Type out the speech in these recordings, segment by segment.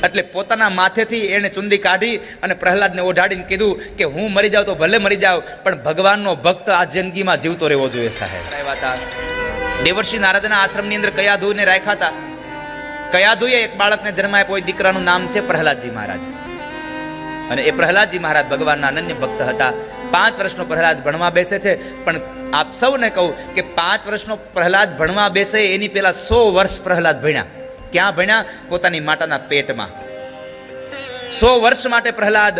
એટલે પોતાના માથેથી એને ચુંદી કાઢી અને પ્રહલાદને ઓઢાડીને કીધું કે હું મરી જાઉં તો ભલે મરી જાઉં, પણ ભગવાનનો ભક્ત આ જિંદગીમાં જીવતો રહેવો જોઈએ સાહેબ. દેવર્ષિ નારદના આશ્રમની અંદર કયાધુને રાખ્યા હતા. કયાધુએ એક બાળકને જન્મ આપ્યો. એ દીકરાનું નામ છે પ્રહલાદજી મહારાજ. અને એ પ્રહલાદજી મહારાજ ભગવાનના અનન્ય ભક્ત હતા. 5 વર્ષનો પ્રહલાદ ભણવા બેસે છે. પણ આપ સૌને કહું કે 5 વર્ષનો પ્રહલાદ ભણવા બેસે એની પહેલા 100 વર્ષ પ્રહલાદ ભણ્યા. ક્યાં ભણ્યા? પોતાની માતાના પેટમાં. 100 વર્ષ માટે પ્રહલાદ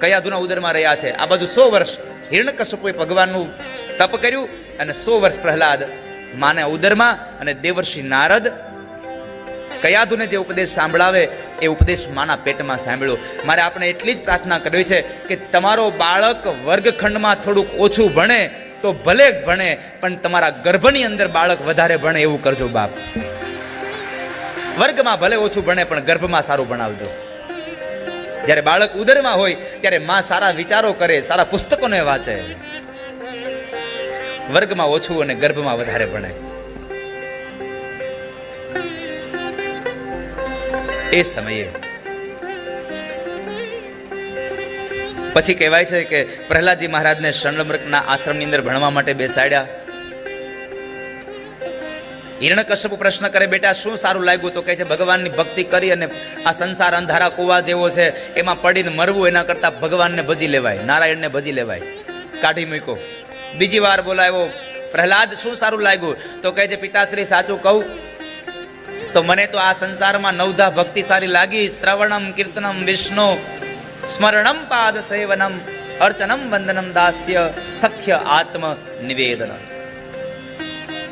કયાધુના ઉદરમાં રહ્યા છે. આ બાજુ 100 વર્ષ હિરણ્યકશ્યપુએ ભગવાનનું તપ કર્યું અને 100 વર્ષ પ્રહલાદ માને ઉદરમાં. અને દેવર્ષિ નારદ કયાધુને જે ઉપદેશ સાંભળાવે એ ઉપદેશ માના પેટમાં સાંભળ્યો. મારે આપણે એટલી જ પ્રાર્થના કરવી છે કે તમારો બાળક વર્ગખંડમાં થોડુંક ઓછું ભણે તો ભલે ભણે, પણ તમારા ગર્ભની અંદર બાળક વધારે ભણે એવું કરજો બાપ. વર્ગમાં ભલે ઓછું ભણે પણ ગર્ભમાં સારું ભણાવજો. જ્યારે બાળક ઉદરમાં હોય ત્યારે માં સારા વિચારો કરે, સારા પુસ્તકોને વાંચે. વર્ગમાં ઓછું અને ગર્ભમાં વધારે ભણે. એ સમયે પછી કહેવાય છે કે પ્રહલાદજી મહારાજને શણમૃગના આશ્રમની અંદર ભણવા માટે બેસાડ્યા. હિરણ્યકશ્યપુ પ્રશ્ન કરે, બેટા શું સારું લાગ્યું? તો કહે છે ભગવાનની ભક્તિ કરી અને આ સંસાર અંધારા કુવા જેવો છે, એમાં પડીને મરવું એના કરતા ભગવાનને ભજી લેવાય, નારાયણને ભજી લેવાય. કાઢી મૂક્યો. બીજી વાર બોલાવ્યો, પ્રહલાદ શું સારું લાગ્યું? તો કહે છે પિતાશ્રી સાચું કહું તો મને તો આ સંસારમાં નવધા ભક્તિ સારી લાગી. શ્રવણમ કીર્તનમ વિષ્ણુ સ્મરણમ પાદ સેવનમ અર્ચનમ વંદનમ દાસ્ય સખ્ય આત્મ નિવેદન.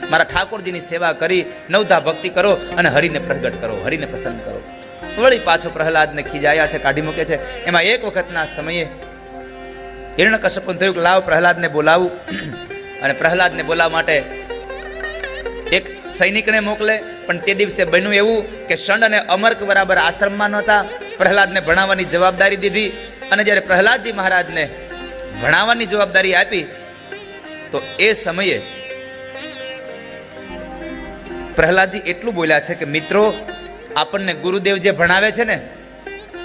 મારા ઠાકોરજીની સેવા કરી નવધા ભક્તિ કરો અને હરિને પ્રગટ કરો, હરિને પ્રસન્ન કરો. વળી પાછો પ્રહલાદને ખીજાયા છે, કાઢી મૂકે છે. એમાં એક વખતના સમયે હિરણ્યકશ્યપુને થયું કે લાવ પ્રહલાદને બોલાવું. અને પ્રહલાદને બોલાવવા માટે એક સૈનિકને મોકલે. પણ તે દિવસે બન્યું એવું કે શંડ અને અમર્ક બરાબર આશ્રમમાં નહોતા. પ્રહલાદને ભણાવવાની જવાબદારી દીધી. અને જ્યારે પ્રહલાદજી મહારાજને ભણાવવાની જવાબદારી આપી તો એ સમયે પ્રહલાદજી એટલું બોલ્યા છે કે મિત્રો, આપણને ગુરુદેવ જે ભણાવે છે ને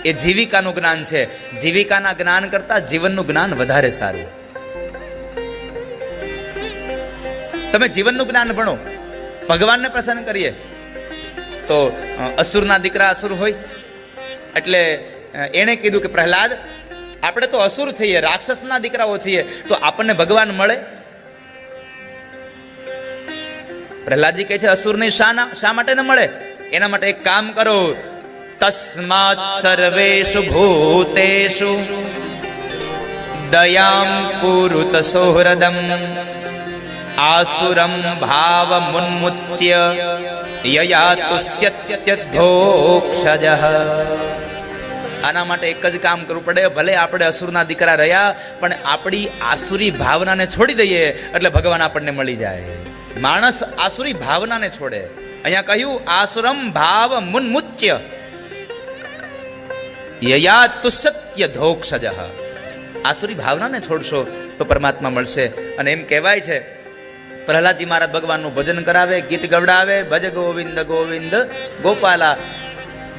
એ જીવિકાનું જ્ઞાન છે. જીવિકાના જ્ઞાન કરતા જીવનનું જ્ઞાન વધારે સારું. તમે જીવનનું જ્ઞાન ભણો, ભગવાનને પ્રસન્ન કરીએ. તો અસુરના દીકરા અસુર હોય એટલે એણે કીધું કે પ્રહલાદ, આપણે તો અસુર છીએ, રાક્ષસના દીકરાઓ છીએ, તો આપણને ભગવાન મળે? પ્રહલાદજી કહે છે અસુરની શા માટે ન મળે? એના માટે એક કામ કરો, તસ્માત સર્વેષુ ભૂતેષુ દયામ કુરુત સોહૃદમ આસુરમ ભાવ મુન્મુચ્ય યયાતુસ્યત્યધોક્ષજઃ. આના માટે એક જ કામ કરવું પડે. ભલે આપણે અસુરના દીકરા રહ્યા પણ આપણી આસુરી ભાવનાને છોડી દઈએ એટલે ભગવાન આપણને મળી જાય. માણસ આસુરી ભાવનાને છોડે. અહીંયા કહ્યું આસુરમ ભાવ મુન્મુચ્ય યયાતુસ્યત્યધોક્ષજઃ. આસુરી ભાવનાને છોડશો તો પરમાત્મા મળશે. અને એમ કહેવાય છે પ્રહલાદજી મહારાજ ભગવાનનું ભજન કરાવે, ગીત ગવડાવે, ભજ ગોવિંદ ગોવિંદ ગોપાલા.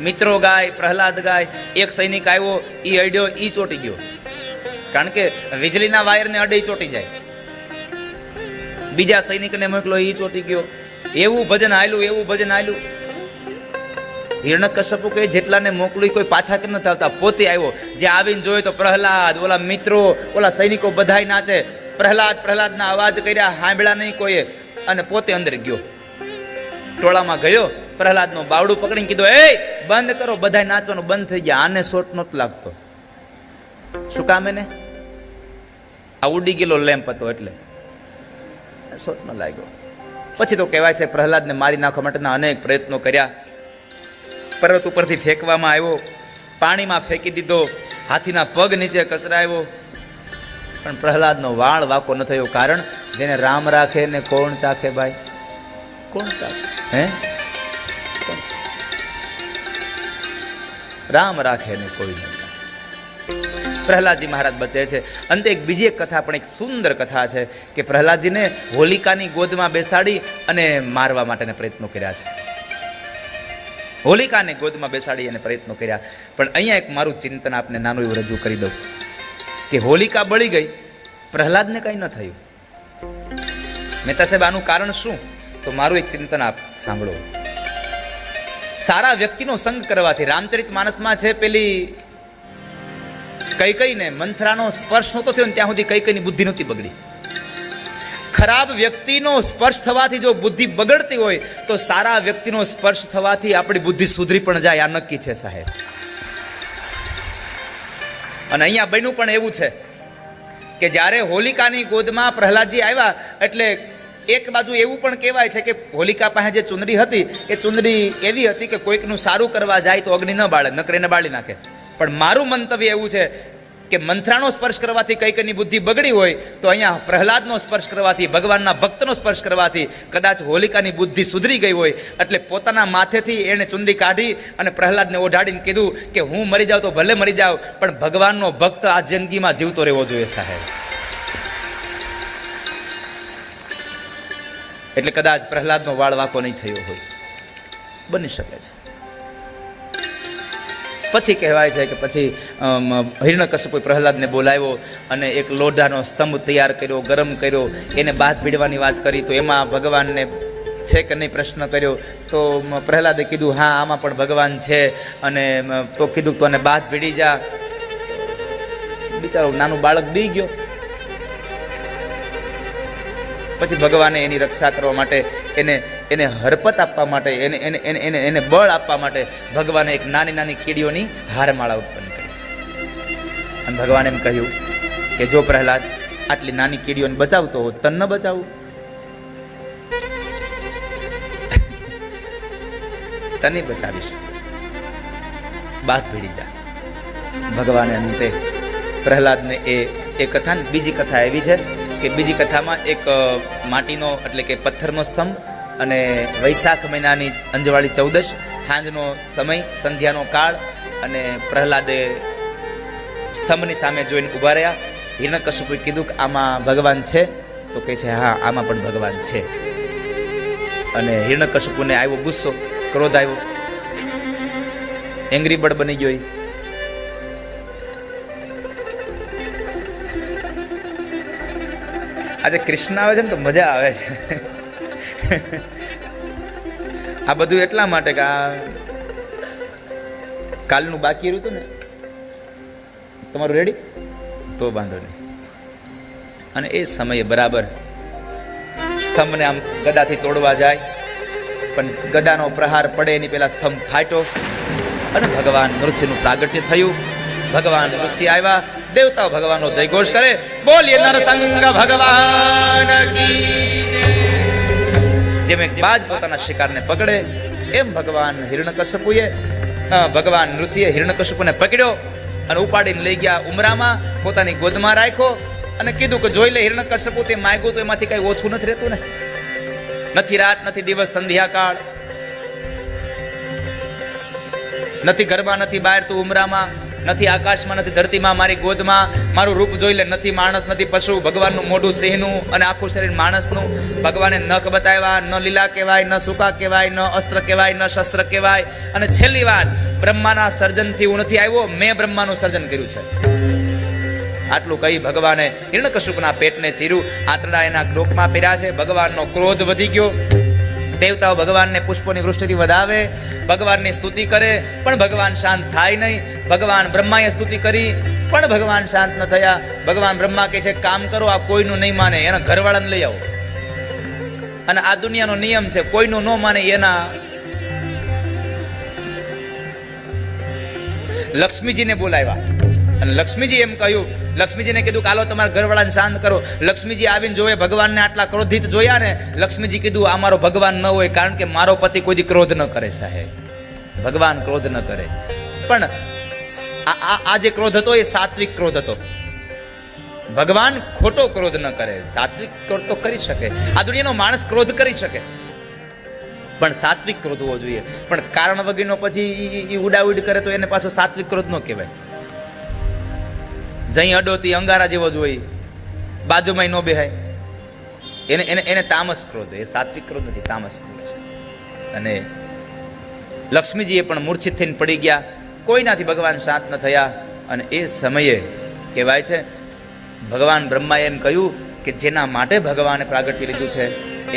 મિત્રો ગાય, પ્રહલાદ ગાય. એક સૈનિક આવ્યો, ઈ અડ્યો, ઈ ચોટી ગયો. કારણ કે વીજળીના વાયરને અડે ચોટી જાય. બીજા સૈનિકને મોકલો, ઈ ચોટી ગયો. એવું ભજન આયલું, એવું ભજન આયલું. હિરણ્યકશ્યપુ કે જેટલાને મોકલું કોઈ પાછા કેમ નથી આવતા? પોતે આવ્યો. જે આવીને જોયો તો પ્રહલાદ, ઓલા મિત્રો, ઓલા સૈનિકો બધાય નાચે. પ્રહલાદ પ્રહલાદના અવાજ કર્યા, સાંભળ્યા નહીં કોઈએ. અને પોતે અંદર ગયો, ટોળામાં ગયો. પ્રહલાદનું બાવડું પકડીને કીધું, એ બંધ કરો. બધા નાચવાનું બંધ થઈ ગયા. આને શોટ નહોતો લાગતો. શું કામ? એને આ ઉડી ગયેલો લેમ્પ હતો એટલે શોટ ન લાગ્યો. પછી તો કહેવાય છે પ્રહલાદને મારી નાખવા માટેના અનેક પ્રયત્નો કર્યા. પર્વત ઉપરથી ફેંકવામાં આવ્યો, પાણીમાં ફેંકી દીધો, હાથીના પગ નીચે કચરાવ્યો. પણ પ્રહલાદનો વાળ વાકો ન થયો. કારણ જેને રામ રાખે ને કોણ ચાખે ભાઈ? કોણ ચાખે? હે? રામ રાખે ને કોઈ નહીં. પ્રહલાદજી મહારાજ બચે છે. અંતે એક બીજી એક કથા પણ એક સુંદર કથા છે કે પ્રહલાદજીને હોલિકાની ગોદમાં બેસાડી અને મારવા માટેના પ્રયત્નો કર્યા છે. હોલિકાને ગોદમાં બેસાડી અને પ્રયત્નો કર્યા. પણ અહીંયા એક મારું ચિંતન આપને નાનું એવું રજૂ કરી દઉં કે હોલિકા બળી ગઈ, પ્રહલાદને કંઈ ન થયું. મહેતા સાહેબ આનું કારણ શું? તો મારું એક ચિંતન આપ સાંભળો. સારા વ્યક્તિનો સંગ કરવાથી, રામચરિત માનસમાં છે પેલી કૈકેયીને મંથરાનો સ્પર્શ નહોતો થયો ને ત્યાં સુધી કૈકેયીની બુદ્ધિ નહોતી બગડી. ખરાબ વ્યક્તિનો સ્પર્શ થવાથી જો બુદ્ધિ બગડતી હોય તો સારા વ્યક્તિનો સ્પર્શ થવાથી આપણી બુદ્ધિ સુધરી પણ જાય, આ નક્કી છે સાહેબ. અને અહીંયા બન્યું પણ એવું છે કે જ્યારે હોલિકાની ગોદમાં પ્રહલાદજી આવ્યા એટલે એક બાજુ એવું પણ કહેવાય છે કે હોલિકા પાસે જે ચુંદડી હતી એ ચુંદડી એવી હતી કે કોઈકનું સારું કરવા જાય તો અગ્નિ ન બાળે, નકરીને બાળી નાખે. પણ મારું મંતવ્ય એવું છે કે મંથરાનો સ્પર્શ કરવાથી કંઈકની બુદ્ધિ બગડી હોય તો અહીંયા પ્રહલાદનો સ્પર્શ કરવાથી, ભગવાનના ભક્તનો સ્પર્શ કરવાથી કદાચ હોલિકાની બુદ્ધિ સુધરી ગઈ હોય. એટલે પોતાના માથેથી એણે ચુંદડી કાઢી અને પ્રહલાદને ઓઢાડીને કીધું કે હું મરી જાઉં તો ભલે મરી જાઉં, પણ ભગવાનનો ભક્ત આ જિંદગીમાં જીવતો રહેવો જોઈએ સાહેબ. એટલે કદાચ પ્રહલાદનો વાળ વાંકો નહીં થયો હોય, બની શકે છે. પછી કહેવાય છે કે પછી હિરણ્યકશ્યપુએ પ્રહલાદને બોલાવ્યો અને એક લોઢાનો સ્તંભ તૈયાર કર્યો, ગરમ કર્યો, એને બાથ ભીડવાની વાત કરી. તો એમાં ભગવાનને છે કે નહીં પ્રશ્ન કર્યો. તો પ્રહલાદે કીધું હા આમાં પણ ભગવાન છે. અને તો કીધું તો એને બાથ ભીડી જા. બિચારો નાનું બાળક બી ગયો. પછી ભગવાને એની રક્ષા કરવા માટે, એને હરપત આપવા માટે, એને બળ આપવા માટે ભગવાને એક નાની નાની કીડીઓની હારમાળા ઉત્પન્ન કરી. અને ભગવાને એમ કહ્યું કે જો પ્રહલાદ આટલી નાની કીડીઓને બચાવતો હો, તન ન બચાવું? તને બચાવીશ, બાથ ભીડી જા. ભગવાને અંતે પ્રહલાદને એ કથા, બીજી કથા એવી છે કે બીજી કથામાં એક માટીનો એટલે કે પથ્થરનો સ્તંભ અને વૈશાખ મહિનાની અંજવાળી 14 સાંજનો સમય, સંધ્યાનો કાળ, અને પ્રહલાદે સ્તંભની સામે જોઈને ઊભા રહ્યા. હિરણ્યકશ્યપુએ કીધું કે આમાં ભગવાન છે? તો કહે છે હા આમાં પણ ભગવાન છે. અને હિરણ્યકશ્યપુને આવ્યો ગુસ્સો, ક્રોધ આવ્યો, એંગ્રી બર્ડ બની ગયો. આજે કૃષ્ણ આવે છે ને તો મજા આવે છે. આ બધું એટલા માટે કે આ કાલનું બાકી રહ્યું હતું ને, તમારું રેડી તો વાંધો નહીં. અને એ સમયે બરાબર સ્તંભને આમ ગદાથી તોડવા જાય, પણ ગદાનો પ્રહાર પડે એની પહેલા સ્તંભ ફાટ્યો અને ભગવાન નૃસિંહનું પ્રાગટ્ય થયું. ભગવાન નૃસિંહ આવ્યા, દેવતાઓ ભગવાનનો જયઘોષ કરે, બોલીએ નરસંગ ભગવાન કી. જેમ એક બાજ પોતાના શિકારને પકડે એમ ભગવાન નૃસિંહે હિરણ્યકશ્યપુને પકડ્યો અને ઉપાડીને લઈ ગયા ઉમરામાં, પોતાની ગોદમાં રાખ્યો અને કીધું કે જોઈ લે હિરણ્યકશ્યપુ, તે માંગ્યું તો એમાંથી કઈ ઓછું નથી રહેતું ને. નથી રાત, નથી દિવસ, સંધ્યાકાળ, નથી ઘરમાં, નથી બહાર, તું ઉમરામાં, નથી આકાશમાં, નથી ધરતીમાં, મારી ગોદમાં. મારું રૂપ જોઈ લે, નથી માણસ, નથી પશુ. ભગવાનનું મોઢું સિંહનું અને આખું શરીર માણસનું. ભગવાને નખ બતાવ્યા, ન લીલા કહેવાય, ન સૂકા કહેવાય, ન અસ્ત્ર કહેવાય, ન શસ્ત્ર કહેવાય. અને છેલ્લી વાત, બ્રહ્માના સર્જનથી હું નથી આવ્યો, મેં બ્રહ્માનું સર્જન કર્યું છે. આટલું કહી ભગવાને હિરણ્યકશ્યપના પેટને ચીર્યું, આંતરડા એના ડોકમાં પહેર્યા છે. ભગવાનનો ક્રોધ વધી ગયો. દેવતાઓ ભગવાનને પુષ્પોની વૃષ્ટિથી વધાવે, ભગવાનની સ્તુતિ કરે, પણ ભગવાન શાંત થાય નહીં. ભગવાન બ્રહ્માએ સ્તુતિ કરી પણ ભગવાન શાંત ન થયા. ભગવાન બ્રહ્મા કહે છે કામ કરો, આ કોઈનું નહીં માને એના ઘરવાળાને લઈ આવો. અને આ દુનિયાનો નિયમ છે, કોઈનું ન માને એના. લક્ષ્મીજીને બોલાવ્યા અને લક્ષ્મીજી એમ કહ્યું, લક્ષ્મીજીને કીધું કે હાલો તમારા ઘરવાળાને શાંત કરો. લક્ષ્મીજી આવીને જોવે ભગવાનને આટલા ક્રોધિત જોયા ને, લક્ષ્મીજી કીધું આ મારો ભગવાન ન હોય, કારણ કે મારો પતિ કોઈ દી ક્રોધ ન કરે સાહેબ. ભગવાન ક્રોધ ન કરે, પણ આ જે ક્રોધ હતો એ સાત્વિક ક્રોધ હતો. ભગવાન ખોટો ક્રોધ ન કરે, સાત્વિક ક્રોધ તો કરી શકે. આ દુનિયાનો માણસ ક્રોધ કરી શકે, પણ સાત્વિક ક્રોધ હોવો જોઈએ. પણ કારણ વગરનો પછી ઉડાઉડ કરે તો એને પાછો સાત્વિક ક્રોધ ન કહેવાય. જઈ અડોતી અંગારા જેવો જ હોય, બાજુમાં ન બેહાય, એને તામસ ક્રોધ. એ સાત્વિક ક્રોધ નથી, તામસ ક્રોધ છે. અને લક્ષ્મીજીએ પણ મૂર્છિત થઈને પડી ગયા, કોઈનાથી ભગવાન શાંત ન થયા. અને એ સમયે કહેવાય છે ભગવાન બ્રહ્માએ એમ કહ્યું કે જેના માટે ભગવાને પ્રાગટ્ય લીધું છે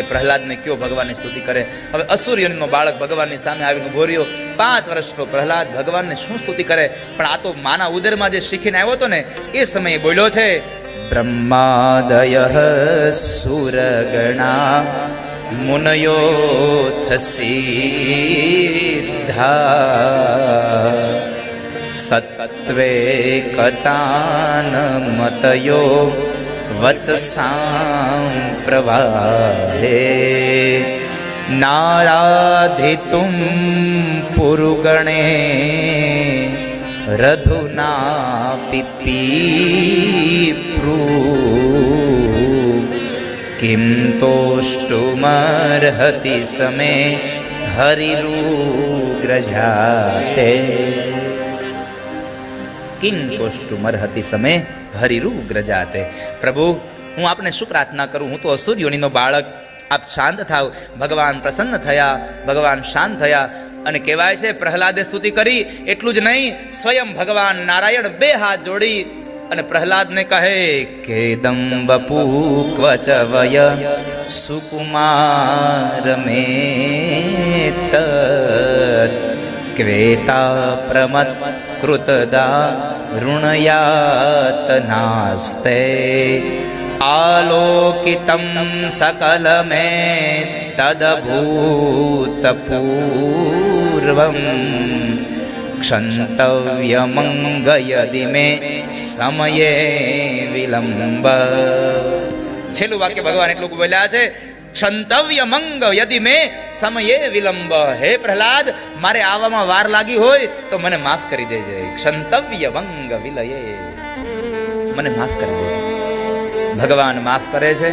એ પ્રહલાદને કયો ભગવાનની સ્તુતિ કરે. હવે અસુરયોનિનો બાળક ભગવાનની સામે આવીને ઉભો રહ્યો. 5 વર્ષનો પ્રહલાદ ભગવાનને શું સ્તુતિ કરે, પણ આ તો માના ઉદરમાં જે શીખીને આવ્યો હતો ને એ સમયે બોલ્યો છે, બ્રહ્માદય સુરગણા મુનયોથ સિદ્ધા સત્વે કતાન મતયો વચસાં પ્રવાહે નારાધિતુમ પુરુગણે રધુના પિપીપ્રુ કિમ તોષ્ટુમર્હતિ સમે હરિરુગ્રજાતે કિમ તોષ્ટુમર્હતિ સમે હરિરુગ્રજાતે. પ્રભુ, હું આપને શું પ્રાર્થના કરું? હું તો અસુર યોનિનો બાળક. આપ શાંત થાવ. ભગવાન પ્રસન્ન થયા, ભગવાન શાંત થયા. અને કહેવાય છે પ્રહલાદે સ્તુતિ કરી. એટલું જ નહીં, સ્વયં ભગવાન નારાયણ 2 હાથ જોડી અને પ્રહલાદને કહે કે દંબપુ ક્વચ વય સુકુમાર મેત ક્વેતા પ્રમત કૃતદા ઋણયાતનાસ્તે આલોકિતમ સકલ મે તદભૂતપૂર્વમ ક્ષંતવ્યમંગયદિ મે સમયે વિલંબ. છેલ્લું વાક્ય ભગવાન એટલું બોલ્યા છે, ક્ષંતવ્ય મંગ યદિ મે સમયે વિલંબ. હે પ્રહલાદ, મારે આવવામાં વાર લાગી હોય તો મને માફ કરી દેજે. ક્ષંતવ્ય મંગ વિલયે, મને માફ કરી દેજે. ભગવાન માફ કરે છે.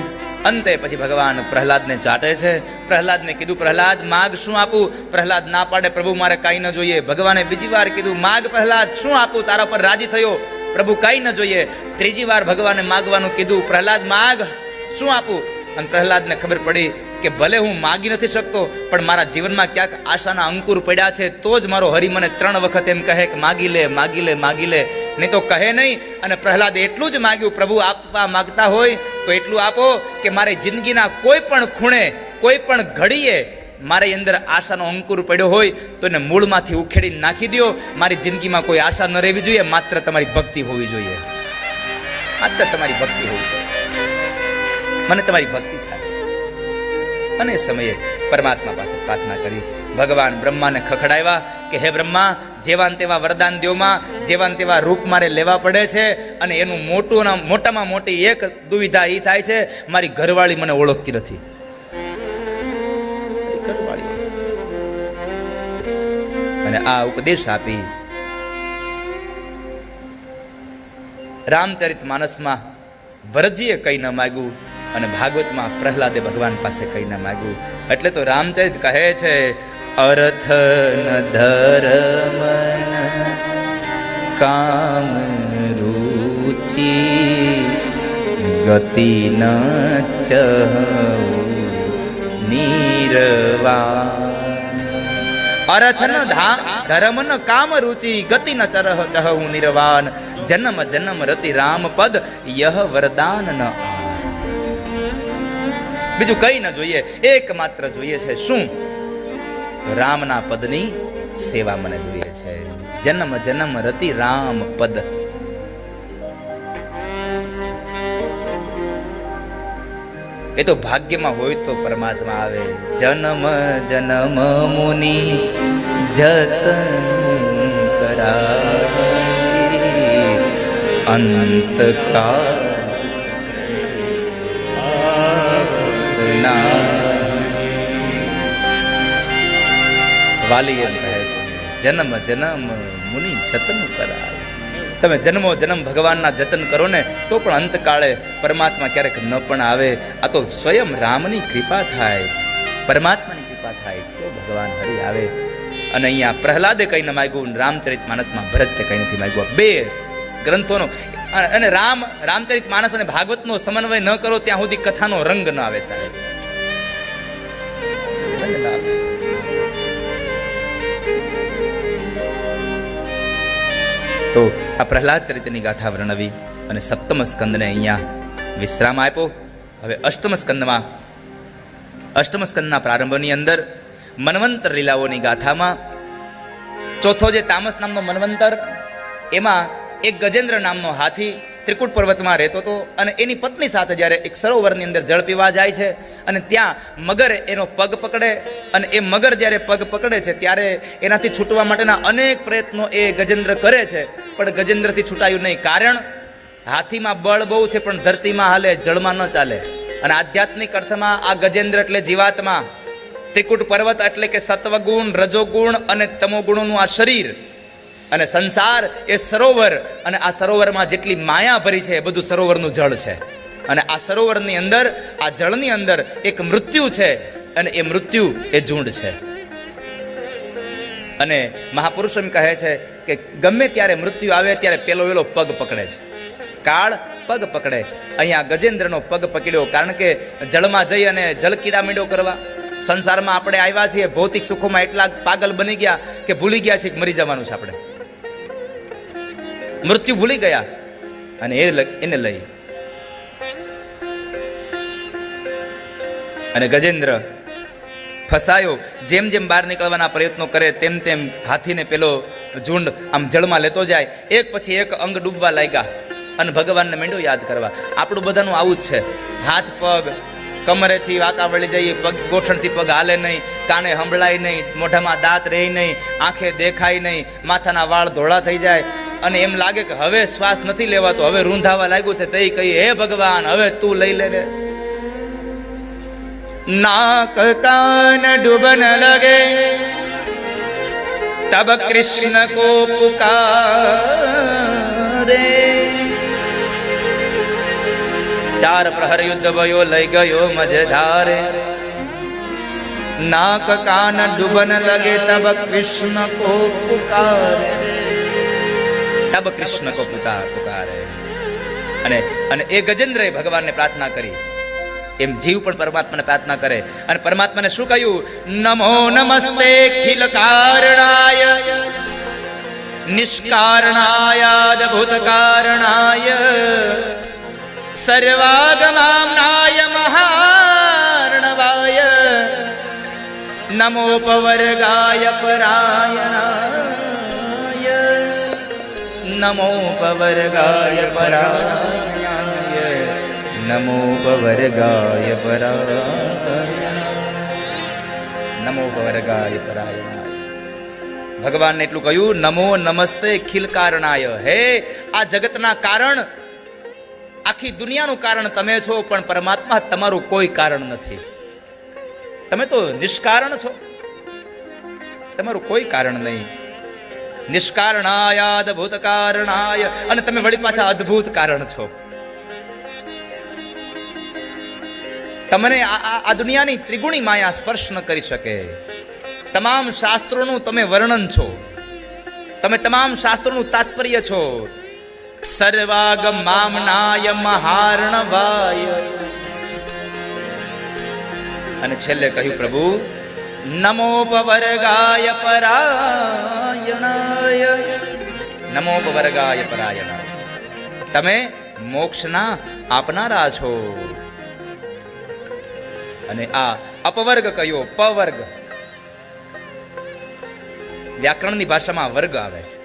અંતે પછી ભગવાન પ્રહલાદને ચાટે છે. પ્રહલાદને કીધું, પ્રહલાદ માગ શું આપું? પ્રહલાદ ના પાડે, પ્રભુ મારે કાંઈ ન જોઈએ. ભગવાને બીજી વાર કીધું, માગ પ્રહલાદ, શું આપું? તારા પર રાજી થયો, પ્રભુ કાંઈ ન જોઈએ. ત્રીજી વાર ભગવાને માગવાનું કીધું, પ્રહલાદ માગ, શું આપું? અને પ્રહલાદને ખબર પડી કે ભલે હું માગી નથી શકતો, પણ મારા જીવનમાં ક્યાંક આશાના અંકુર પડ્યા છે, તો જ મારો હરિ મને 3 વખત એમ કહે કે માગી લે, માગી લે, માગી લે, નહીં તો કહે નહીં. અને પ્રહલાદે એટલું જ માગ્યું, પ્રભુ આપવા માગતા હોય તો એટલું આપો કે મારી જિંદગીના કોઈ પણ ખૂણે, કોઈ પણ ઘડીએ મારી અંદર આશાનો અંકુર પડ્યો હોય તો એને મૂળમાંથી ઉખેડી નાખી દો. મારી જિંદગીમાં કોઈ આશા ન રહેવી જોઈએ, માત્ર તમારી ભક્તિ હોવી જોઈએ. માત્ર તમારી ભક્તિ હોવી જોઈએ, મને તમારી ભક્તિ થાય. અને એ સમયે પરમાત્મા પાસે પ્રાર્થના કરી. ભગવાન બ્રહ્માને ખખડાવ્યા કે હે બ્રહ્મા, જેવાન તેવા વરદાન દેવમાં, જેવાન તેવા રૂપ મારે લેવા પડે છે. અને એનું મોટામાં મોટી એક દુવિધા એ થાય છે, મારી ઘરવાળી મને ઓળખતી નથી. અને આ ઉપદેશ આપી રામચરિત માનસમાં ભરતજીએ કઈ ન માગ્યું અને ભાગવતમાં પ્રહલાદે ભગવાન પાસે કઈ ન માગ્યું. એટલે તો રામચરિત કહે છે, અર્થ ન ધર્મ કામ રુચિ ગતિ ન ચ નિર્વાણ. અર્થ ન ધર્મ ન કામ રુચિ ગતિ ન ચહુ નિર્વાણ. જન્મ જન્મ રતિ રામ પદ યહ વરદાન ન. બીજું કઈ ન જોઈએ, એકમાત્ર જોઈએ છે શું? રામના પદની સેવા મને જોઈએ છે. જન્મ જન્મ રતિ રામ પદ. એ તો ભાગ્યમાં હોય તો પરમાત્મા આવે. જન્મ જન્મ મુનિ જતન કરાય અંતકાળ વાલી એમ કહે છે, જન્મ જન્મ મુનિ જતન કરાય. તમે જન્મો જન્મ ભગવાનના જતન કરો ને તો પણ અંતકાળે પરમાત્મા ક્યારેક ન પણ આવે. આ તો સ્વયં રામની કૃપા થાય, પરમાત્માની કૃપા થાય તો ભગવાન હરિ આવે. અને અહીંયા પ્રહલાદે કઈ ન માગ્યું, રામચરિત માનસમાં ભરતે કઈ નથી માગ્યું. 2 ગ્રંથોનો અને રામચરિત માનસ અને ભાગવતનો સમન્વય ન કરો ત્યાં સુધી કથાનો રંગ ન આવે સાહેબ, રંગ ન આવે. તો આ પ્રહલાદ ચરિત્રની ગાથા વર્ણવી અને સપ્તમ સ્કંદને અહીંયા વિશ્રામ આપ્યો. હવે અષ્ટમ સ્કંદના પ્રારંભની અંદર મન્વંતર લીલાઓની ગાથામાં ચોથો જે તામસ નામનો મન્વંતર, એમાં એક ગજેન્દ્ર નામનો હાથી ત્રિકૂટ પર્વતમાં રહેતો હતો અને એની પત્ની સાથે જ્યારે એક સરોવરની અંદર જળ પીવા જાય છે અને ત્યાં મગર એનો પગ પકડે અને એ મગર જ્યારે પગ પકડે છે ત્યારે એનાથી છૂટવા માટેના અનેક પ્રયત્નો એ ગજેન્દ્ર કરે છે, પણ ગજેન્દ્રથી છૂટાયું નહીં. કારણ હાથીમાં બળ બહુ છે પણ ધરતીમાં હાલે, જળમાં ન ચાલે. અને આધ્યાત્મિક અર્થમાં આ ગજેન્દ્ર એટલે જીવાત્મા, ત્રિકૂટ પર્વત એટલે કે સત્વગુણ, રજોગુણ અને તમોગુણોનું આ શરીર, અને સંસાર એ સરોવર, અને આ સરોવરમાં જેટલી માયા ભરી છે એ બધું સરોવરનું જળ છે. અને આ સરોવરની અંદર, આ જળની અંદર એક મૃત્યુ છે અને એ મૃત્યુ એ ઝુંડ છે. અને મહાપુરુષો એમ કહે છે કે ગમે ત્યારે મૃત્યુ આવે ત્યારે પેલો પગ પકડે છે, કાળ પગ પકડે. અહીંયા ગજેન્દ્રનો પગ પકડ્યો, કારણ કે જળમાં જઈ અને જળ કીડામીડો કરવા. સંસારમાં આપણે આવ્યા છીએ, ભૌતિક સુખોમાં એટલા પાગલ બની ગયા કે ભૂલી ગયા છે કે મરી જવાનું છે. આપણે મૃત્યુ ભૂલી ગયા અને એને લઈ અને ગજેન્દ્ર ફસાયો. જેમ જેમ બહાર નીકળવાના પ્રયત્નો કરે તેમ તેમ હાથીને પેલો ઝુંડ આમ જળમાં લેતો જાય. એક પછી એક અંગ ડૂબવા લાગ્યા અને ભગવાનને માંડ્યો યાદ કરવા. આપણું બધાનું આવું જ છે. હાથ પગ કમરેથી વાંકા વળી જઈએ, પગ ગોઠણથી પગ હાલે નહીં, કાને સંભળાય નહીં, મોઢામાં દાંત રહે નહીં, આંખે દેખાય નહીં, માથાના વાળ ધોળા થઈ જાય અને એમ લાગે કે હવે શ્વાસ નથી લેવાતો, હવે રૂંધાવા લાગ્યું છે. તઈ કહીએ, હે ભગવાન હવે તું લઈ લે રે. નાક કાન ડૂબન લગે તબ કૃષ્ણ કો પુકારે. ચાર પ્રહર યુદ્ધ ભયો લઈ ગયો મજધારે. નાક કાન ડૂબન લગે તબ કૃષ્ણ કો પુકારે, તબ કૃષ્ણ કો પુકારે. અને એ ગજેન્દ્રએ ભગવાનને પ્રાર્થના કરી, એમ જીવ પણ પરમાત્માને પ્રાર્થના કરે. અને પરમાત્માને શું કહ્યું? નમો નમસ્તે ખિલ કારણાય નિષ્કારણાય અદ્ભુત કારણાય સર્વાગમામ્નાય મહાર્ણવાય નમોપવર્ગાય પરાયણાય નમોપવર્ગાય પરાયણાય નમોપવર્ગાય પરાયણાય નમોપવર્ગાય પરાયણાય. ભગવાનને એટલું કહ્યું, નમો નમસ્તે ખિલ કારણાય. હે આ જગતના કારણ, આખી દુનિયાનું કારણ તમે છો, પણ પરમાત્મા તમારું કોઈ કારણ નથી. તમે તો નિષ્કારણ છો, તમારું કોઈ કારણ નહીં. નિષ્કારણાય અદ્ભુત કારણાય, અને તમે વળી પાછા અદ્ભુત કારણ છો. તમને આ દુનિયાની ત્રિગુણી માયા સ્પર્શ ન કરી શકે. તમામ શાસ્ત્રોનું તમે વર્ણન છો, તમે તમામ શાસ્ત્રોનું તાત્પર્ય છો. સર્વાગમામ્નાય મહાર્ણવાય. અને છેલ્લે કહ્યું, પ્રભુ નમોપવર્ગાય પરાયણાય નમોપવર્ગાય પરાયણાય. તમે મોક્ષના આપનારા છો. અને આ અપવર્ગ કયો? પવર્ગ. વ્યાકરણની ભાષામાં વર્ગ આવે છે.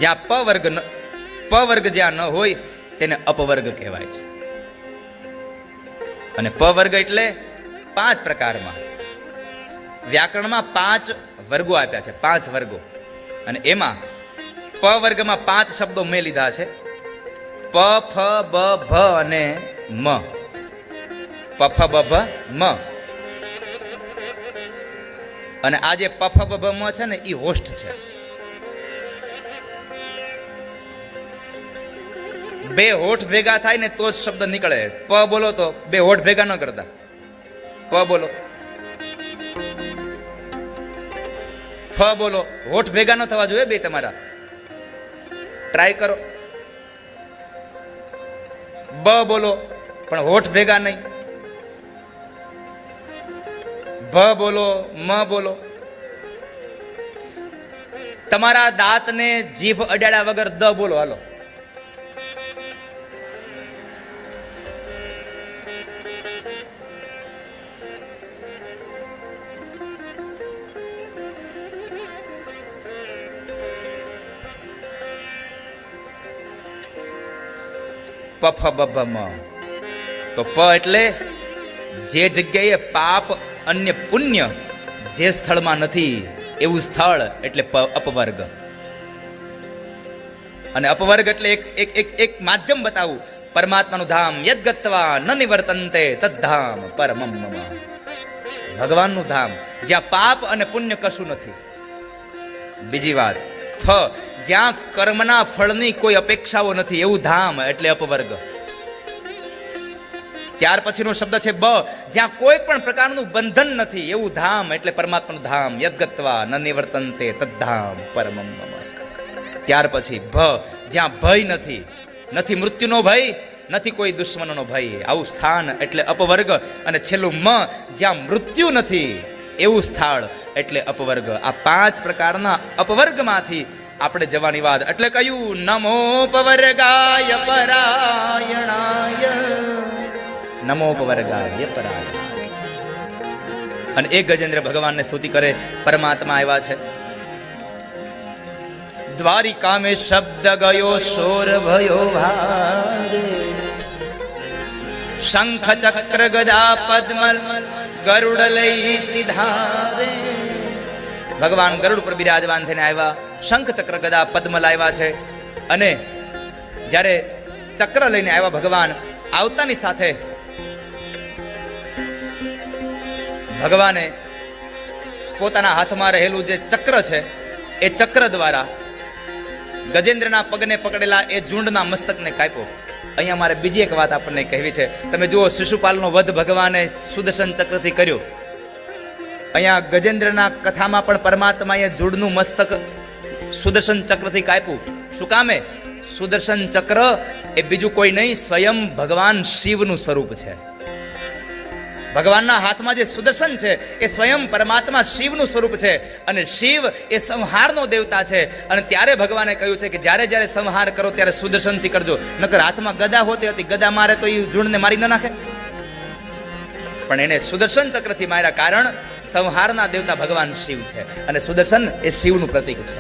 જ્યાં પવર્ગ જ્યાં ન હોય તેને અપવર્ગ કહેવાય છે. અને પવર્ગ એટલે 5 પ્રકારમાં. વ્યાકરણમાં 5 વર્ગો આપ્યા છે, 5 વર્ગો. અને એમાં પવર્ગમાં 5 શબ્દો મેં લીધા છે: પ, ફ, બ, ભ અને મ. પફ બભ મ. અને આ જે પફ બભ મ છે ને, એ હોસ્ટ છે. 2 હોઠ ભેગા થાય ને તો જ શબ્દ નીકળે. પ બોલો તો 2 હોઠ ભેગા ન કરતા. પ બોલો, ફ બોલો, હોઠ ભેગા ન થવા જોઈએ 2 તમારા. ટ્રાય કરો. બ બોલો પણ હોઠ ભેગા નહીં. ભ બોલો, મ બોલો. ત તમારા દાંતને જીભ અડાડ્યા વગર દ બોલો, હાલો. પફ બભમ. તો પ એટલે જે જગ્યાએ પાપ અન્ય પુણ્ય જે સ્થળમાં નથી એવું સ્થળ એટલે અપવર્ગ. અને અપવર્ગ એટલે એક માધ્યમ બતાવું, પરમાત્માનું ધામ યદ્ગત્વા ન નિવર્તન્તે તદ્ધામ પરમમ મમ. ભગવાનનું ધામ જ્યાં પાપ અને પુણ્ય કશું નથી. બીજી વાત, ફ જ્યાં કર્મના ફળની કોઈ અપેક્ષાઓ નથી એવું ધામ એટલે અપવર્ગ. ત્યાર પછીનો શબ્દ છે બ, જ્યાં કોઈ પણ પ્રકારનું બંધન નથી એવું ધામ એટલે પરમાત્માનું ધામ યદ્ગત્વા ન નિવર્તન્તે તદ્ધામ પરમમ મમ. ત્યાર પછી ભ, જ્યાં ભય નથી, નથી મૃત્યુનો ભય, નથી કોઈ દુશ્મનોનો ભય, આવું સ્થાન એટલે અપવર્ગ. અને છેલ્લું મ, જ્યાં મૃત્યુ નથી એવું સ્થળ એટલે અપવર્ગ. આ 5 પ્રકારના અપવર્ગમાંથી આપણે જવાની વાત. એટલે કહ્યું નમોપવર્ગાય પરાયણાય, નમોપવર્ગાય પરાયણાય. અને એક ગજેન્દ્ર ભગવાનને સ્તુતિ કરે, પરમાત્મા આવ્યા છે. દ્વારિકા મેં શબ્દ ગયો શોર ભયો ભારે, શંખ ચક્ર ગદા પદ્મ ગરુડ લઈ સિધારે. ભગવાન ગરુડ પર બિરાજમાન થઈને આવ્યા, શંખ ચક્ર ગદા પદ્મ લાવ્યા છે. અને જ્યારે ચક્ર લઈને આવ્યા ભગવાન, આવતાની સાથે ભગવાને પોતાના હાથમાં રહેલું જે ચક્ર છે એ ચક્ર દ્વારા ગજેન્દ્રના પગને પકડેલા એ ઝુંડના મસ્તકને કાપ્યો. અહીંયા મારે બીજી એક વાત આપણને કહેવી છે. તમે જુઓ, શિશુપાલનો વધ ભગવાને સુદર્શન ચક્રથી કર્યો. અહીંયા ગજેન્દ્રના કથામાં પણ પરમાત્માએ ઝુંડનું મસ્તક સુદર્શન ચક્રથી કાપ્યું. શું કામે? સુદર્શન ચક્ર એ બીજું કોઈ નહીં, સ્વયં ભગવાન શિવનું સ્વરૂપ છે. ભગવાનના હાથમાં જે સુદર્શન છે એ સ્વયં પરમાત્મા શિવનું સ્વરૂપ છે. અને શિવ એ સંહારનો દેવતા છે. અને ત્યારે ભગવાને કહ્યું છે કે જ્યારે જ્યારે સંહાર કરો ત્યારે સુદર્શનથી કરજો, નકર હાથમાં ગદા હોતી હતી, ગદા મારે તો એ ઝુંડને મારી ન નાખે. પણ એને સુદર્શન ચક્રથી માર્યા, કારણ સંહારના દેવતા ભગવાન શિવ છે અને સુદર્શન એ શિવનું પ્રતીક છે.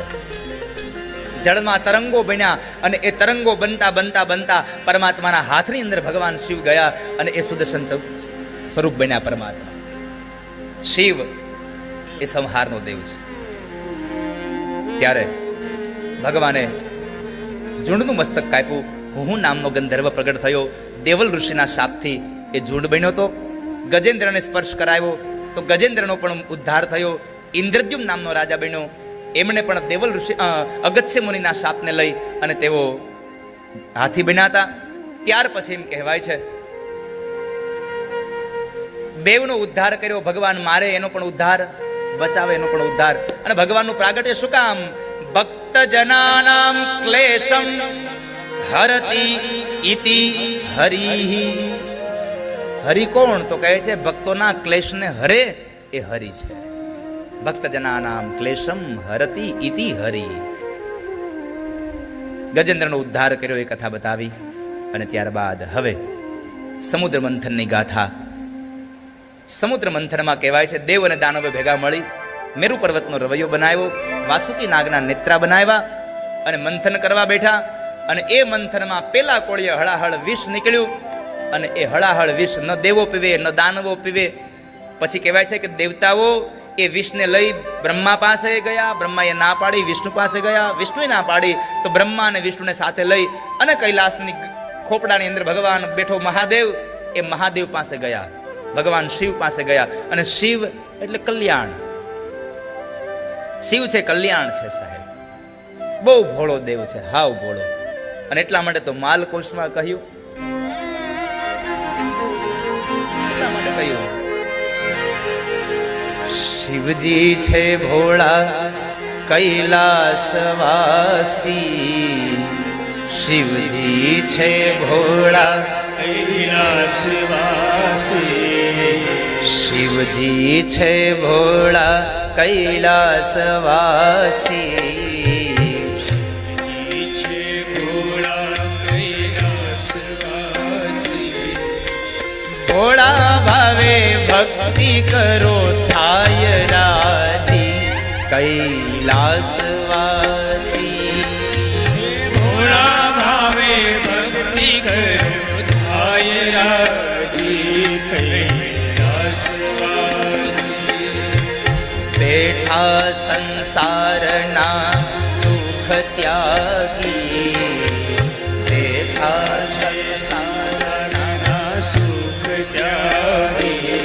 જળમાં તરંગો બન્યા અને એ તરંગો બનતા બનતા બનતા પરમાત્માના હાથની અંદર ભગવાન શિવ ગયા અને એ સુદર્શન સ્વરૂપ બન્યા પરમાત્મા. શિવ એ સંહારનો દેવ છે. ત્યારે ભગવાને ઝુંડનું મસ્તક કાપ્યું. હું નામનો ગંધર્વ પ્રગટ થયો. દેવલ ઋષિના શાપથી એ ઝુંડ બન્યો તો ગજેન્દ્રને સ્પર્શ કરાવ્યો તો ગજેન્દ્રનો પણ ઉદ્ધાર થયો. ઇન્દ્રદ્યુમ નામનો રાજા બન્યો. એમણે પણ દેવલ ઋષિ અગત્ય મુનિના શાપને લઈ અને તેઓ હાથી બન્યા હતા. ત્યાર પછી એમ કહેવાય છે બેવનો ઉદ્ધાર કર્યો ભગવાન. મારે એનો પણ ઉદ્ધાર, બચાવે એનો પણ ઉદ્ધાર. અને ભગવાનનું પ્રાગટ્ય શું કામ? ભક્ત જનાનામ ક્લેશમ હરતિ ઇતિ હરિ. હરિ કોણ? તો કહે છે ભક્તોના ક્લેશને હરે એ હરિ છે. ભક્ત જનાનામ ક્લેશમ હરતિ ઇતિ હરિ. ગજેન્દ્રનો ઉદ્ધાર કર્યો એ કથા બતાવી. અને ત્યારબાદ હવે સમુદ્ર મંથનની ગાથા. સમુદ્ર મંથનમાં કહેવાય છે દેવ અને દાનવે ભેગા મળી મેરુ પર્વતનો રવૈયો બનાવ્યો, વાસુકી નાગના નેત્રા બનાવ્યા અને મંથન કરવા બેઠા. અને એ મંથનમાં પેલા કોળીએ હળાહળ વિષ નીકળ્યું. અને એ હળાહળ વિષ ન દેવો પીવે ન દાનવો પીવે. પછી કહેવાય છે કે દેવતાઓ એ વિષને લઈ બ્રહ્મા પાસે ગયા. બ્રહ્માએ ના પાડી, વિષ્ણુ પાસે ગયા. વિષ્ણુએ ના પાડી તો બ્રહ્મા અને વિષ્ણુને સાથે લઈ અને કૈલાસની ખોપડાની અંદર ભગવાન બેઠો મહાદેવ, એ મહાદેવ પાસે ગયા. ભગવાન શિવ પાસે ગયા. અને શિવ એટલે કલ્યાણ. શિવ છે કલ્યાણ છે સાહેબ. બહુ ભોળો દેવ છે, હાવ ભોળો. અને એટલા માટે તો માલકોશમાં કહ્યું, એટલા માટે કહ્યું શિવજી છે ભોળા કૈલાસવાસી. શિવજી છે ભોળા કૈલાસવાસી. શિવજી છે ભોળા કૈલાસવાસી. ભોળા ભાવે ભક્તિ કરો થાય રાજી કૈલાસવાસી ભોળા ભાવે ભક્તિ કરો થાય રાજી કૈલાસવાસી બેઠા સંસારના સુખ ત્યાગી બેઠા સંસારના સુખ ત્યાગી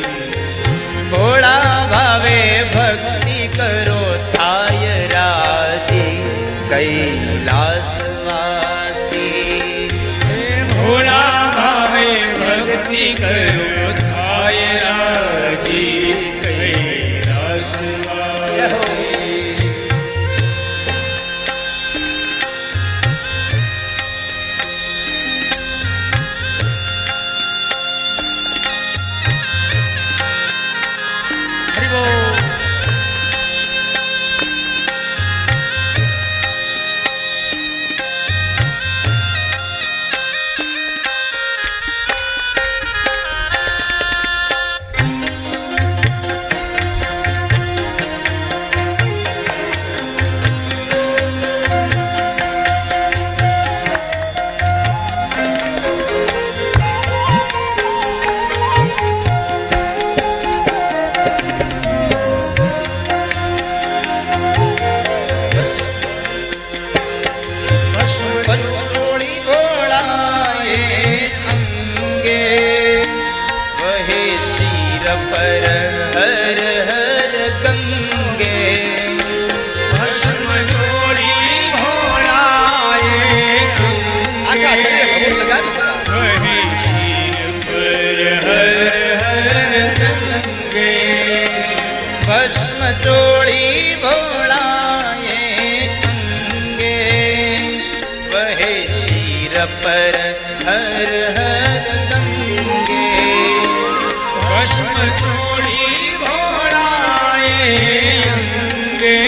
ભોળા ભાવે ભક્તિ કરો થાય રાજી કૈલાસવાસી ભોળા ભાવે ભક્તિ કરો થાય રાજી કૈલાસવાસી થોડી ભોળાએ અંગે વહે શિર પર હર હર ગંગે ભસ્મ ચોરી ભોળાએ આખા શરીરે ભભૂત લગાવી શકાય વહે શિર પર હર હર ગંગે ભસ્મ ચોળી ભોળાએ અંગે વહે શિર પર હર હર ગંગે ભસ્મ ચોરી ભોળાએ અંગે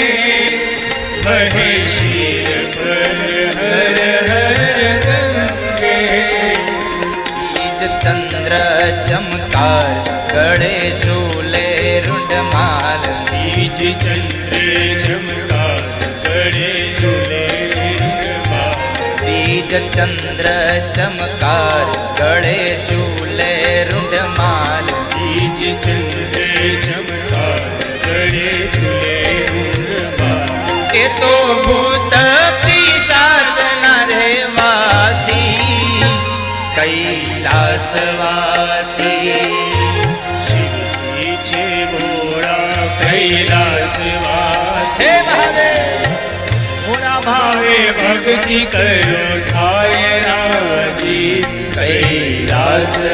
વહે શિર પર હર હર ગંગે બીજ ચંદ્ર ચમકાર ગળે ઝૂલે રૂંઢમાલ બીજ ચંદ્ર ચમકાર ગળે ઝૂલે બીજ ચંદ્ર ચમકાર ગળે ઝૂલે રૂંઢમાલ બીજ ચંદ્ર ચમકાર ગળે ઝૂલે એ તો ભૂત પિશાચ ના રહેવાસી કૈલાસવાસી શિવજી છે ભોળા કૈલાસવાસી હે મહાદેવ ભોળા ભાવે ભક્તિ કરો થાય રાજી કૈલાસવાસી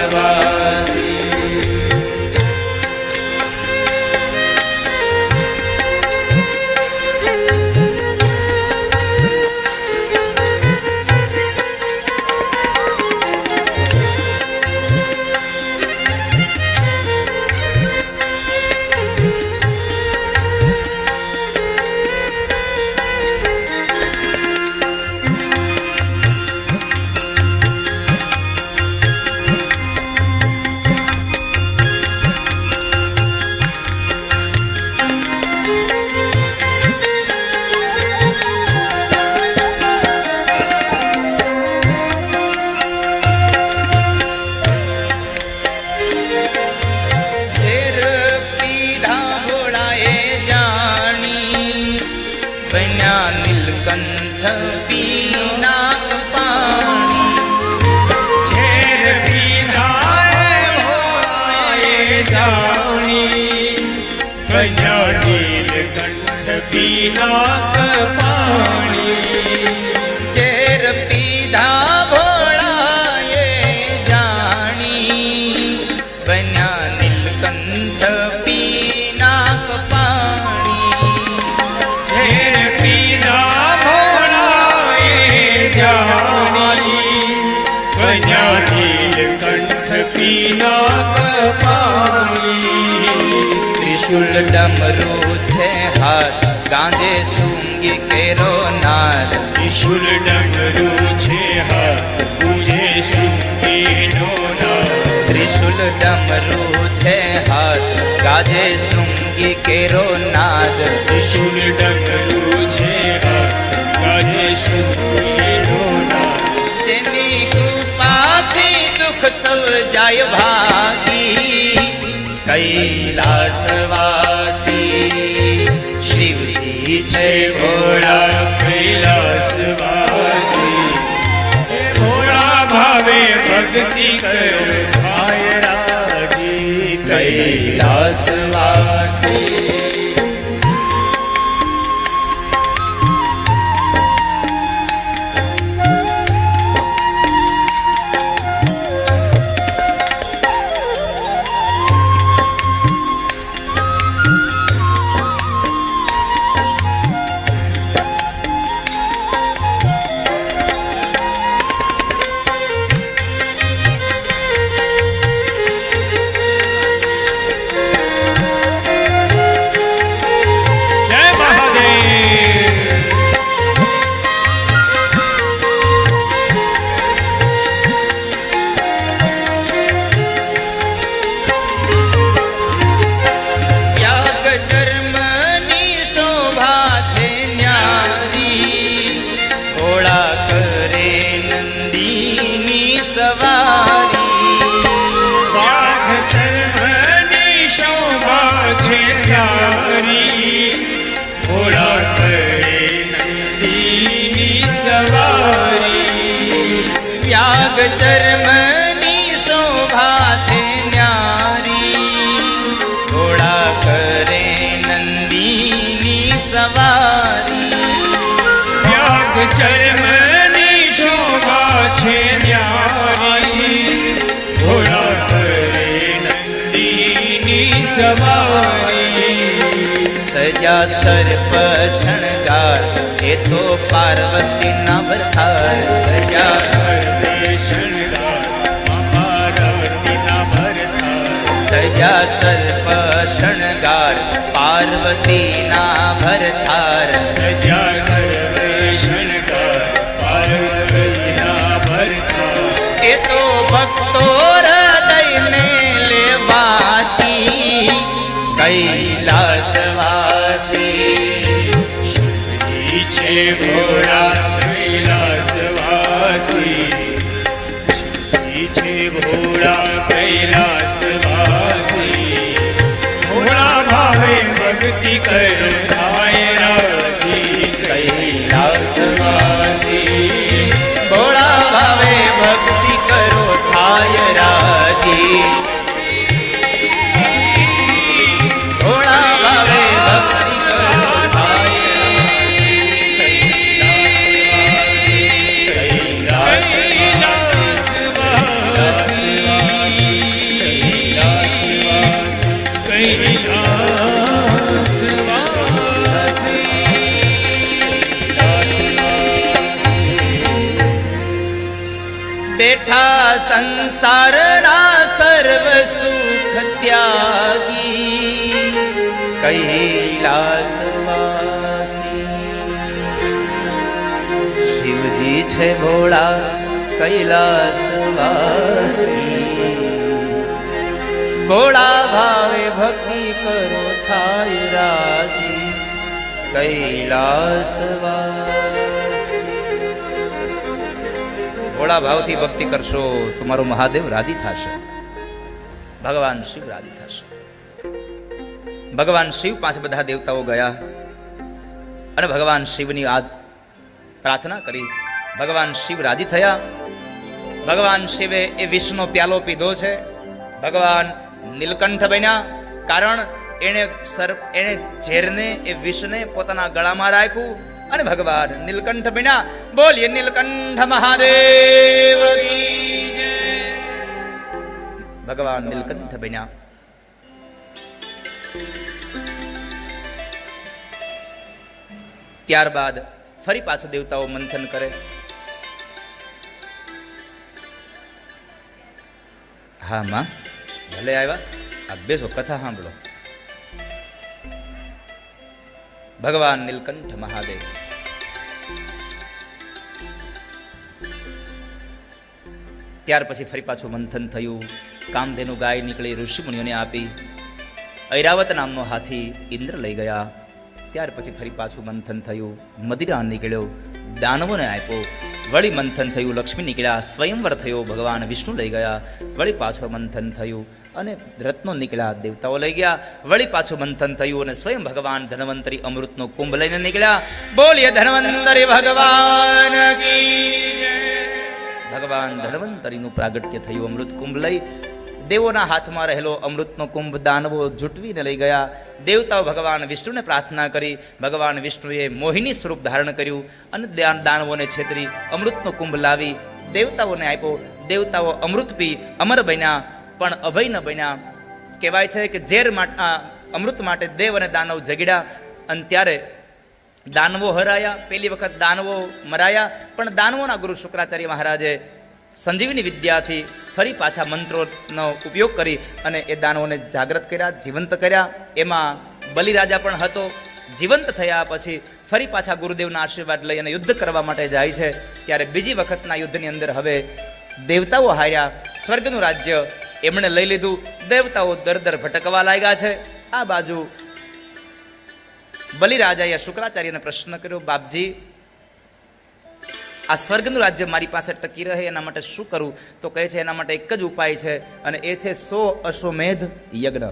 પીનાક પાણી ઝેર પીધા ભોળાએ જાણી બન્યા નીલકંઠ પીનાક પાણી ઝેર પીના ભોળાએ જાણી બન્યા નીલકંઠ પીનાક પાણી ત્રિશુલ ડમરું છે હાથ ગાંજે સૂંગી કેરો નાદ ત્રિશુલ ડમરું છે હાથ પૂજે સુંગીનો નાદ ત્રિશુલ ડમરું તેરો નાદ ત્રિશુલ ડમરું છે ગાજે શુદ્ધિનો નાદ. જેની કૃપાથી દુઃખ સૌ જાય ભાગી કૈલાસવાસી શિવજી છે ભોળા કૈલાસવાસી હે ભોળા ભાવે ભક્તિ કરો થાય રાજી. કૈલાસવાસી જય મહાદેવ. ત્યાગ ધર્મની શોભા છે ન્યારી ભોળા કરે નંદીની સવારી વાઘ ચર્મની શોભા છે સારી ભોળા કરે નંદીની સવારી. ત્યાગ ચર્મની શોભા છે ન્યારી ઘોડા કરે નંદીની સવારી ત્યાગ ચર્મની શોભા છે ન્યારી ભોળા કરે નંદીની સવારી. સજા સર્પ શણગાર એ તો પાર્વતીના વરખાર સજા સર્વે શણગાર પાર્વતીના ભરતા. સજા સર્પ શણગાર પાર્વતીના ભરથાર સજા સર્વે શણગાર પાર્વતીના ભરતા. એ તો ભક્તો હૃદયને લેવાચી કૈલાસવાસી શિવજી છે ભોળા કૈલાસવાસી. શિવજી છે ભોળા કૈલાસવાસી. ભોળા ભાવે ભક્તિ કરો થાય રાજી. કૈલાસવાસી ભોળા ભાવે ભક્તિ કરો થાય રાજી ભોળા ભાવે ભક્તિ કરો થાય બેઠા સંસારના સર્વ સુખ ત્યાગી કૈલાસવાસી શિવજી છે ભોળા કૈલાસવાસી ભોળા ભાવે ભક્તિ કરો થાય રાજી કૈલાસવાસી ભોળા ભાવથી ભક્તિ કરશો તો મારો મહાદેવ રાજી થશે ભગવાન શિવ રાજી થશે ભગવાન શિવ પાસે બધા દેવતાઓ ગયા અને ભગવાન શિવની આ પ્રાર્થના કરી ભગવાન શિવ રાજી થયા ભગવાન શિવે એ વિષનો પ્યાલો પીધો છે ભગવાન નીલકંઠ બન્યા કારણ એણે ઝેરને એ વિષને પોતાના ગળામાં રાખ્યું અને ભગવાન નીલકંઠ બન્યા બોલીએ નીલકંઠ મહાદેવ કી જય. ભગવાન નીલકંઠ બન્યા ત્યારબાદ ફરી પાછું દેવતાઓ મંથન કરે હા માં ભલે આવ્યા આ બેસો કથા સાંભળો ભગવાન નીલકંઠ મહાદેવ ત્યાર પછી ફરી પાછું મંથન થયું કામધેનુ ગાય નીકળી ઋષિ મુનિઓને આપી ઐરાવત નામનો હાથી ઇન્દ્ર લઈ ગયા. ત્યાર પછી ફરી પાછું મંથન થયું, મદિરા નીકળ્યો, દાનવોને આપ્યો. વળી મંથન થયું, લક્ષ્મી નીકળ્યા, સ્વયંવર થયો, ભગવાન વિષ્ણુ લઈ ગયા. વળી પાછું મંથન થયું અને રત્નો નીકળ્યા, દેવતાઓ લઈ ગયા. વળી પાછું મંથન થયું અને સ્વયં ભગવાન ધન્વંતરી અમૃતનો કુંભ લઈને નીકળ્યા. બોલીએ ધન્વંતરી ભગવાન કી જય. ભગવાન ધન્વંતરીનું પ્રાગટ્ય થયું અમૃત કુંભ લઈ. દેવોના હાથમાં રહેલો અમૃતનો કુંભ દાનવો જૂટવીને લઈ ગયા. દેવતાઓ ભગવાન વિષ્ણુને પ્રાર્થના કરી. ભગવાન વિષ્ણુએ મોહિની સ્વરૂપ ધારણ કર્યું અને દાનવોને છેતરી અમૃતનો કુંભ લાવી દેવતાઓને આપ્યો. દેવતાઓ અમૃત પી અમર બન્યા, પણ અભય ન બન્યા. કહેવાય છે કે અમૃત માટે દેવ અને દાનવ જગડ્યા અને ત્યારે દાનવો હરાયા. પહેલી વખત દાનવો મરાયા, પણ દાનવોના ગુરુ શુક્રાચાર્ય મહારાજે સંજીવની વિદ્યાથી ફરી પાછા મંત્રોનો ઉપયોગ કરી અને એ દાનવોને જાગૃત કર્યા, જીવંત કર્યા. એમાં બલિરાજા પણ હતો. જીવંત થયા પછી ફરી પાછા ગુરુદેવના આશીર્વાદ લઈ અને યુદ્ધ કરવા માટે જાય છે. ત્યારે બીજી વખતના યુદ્ધની અંદર હવે દેવતાઓ હાર્યા. સ્વર્ગનું રાજ્ય એમણે લઈ લીધું. દેવતાઓ દર દર ભટકવા લાગ્યા છે. આ બાજુ બલિરાજાએ શુક્રાચાર્યને પ્રશ્ન કર્યો, બાપજી, આ સ્વર્ગનું રાજ્ય મારી પાસે ટકી રહે એના માટે શું કરું? તો કહે છે એના માટે એક જ ઉપાય છે અને એ છે 100 અશ્વમેધ યજ્ઞ.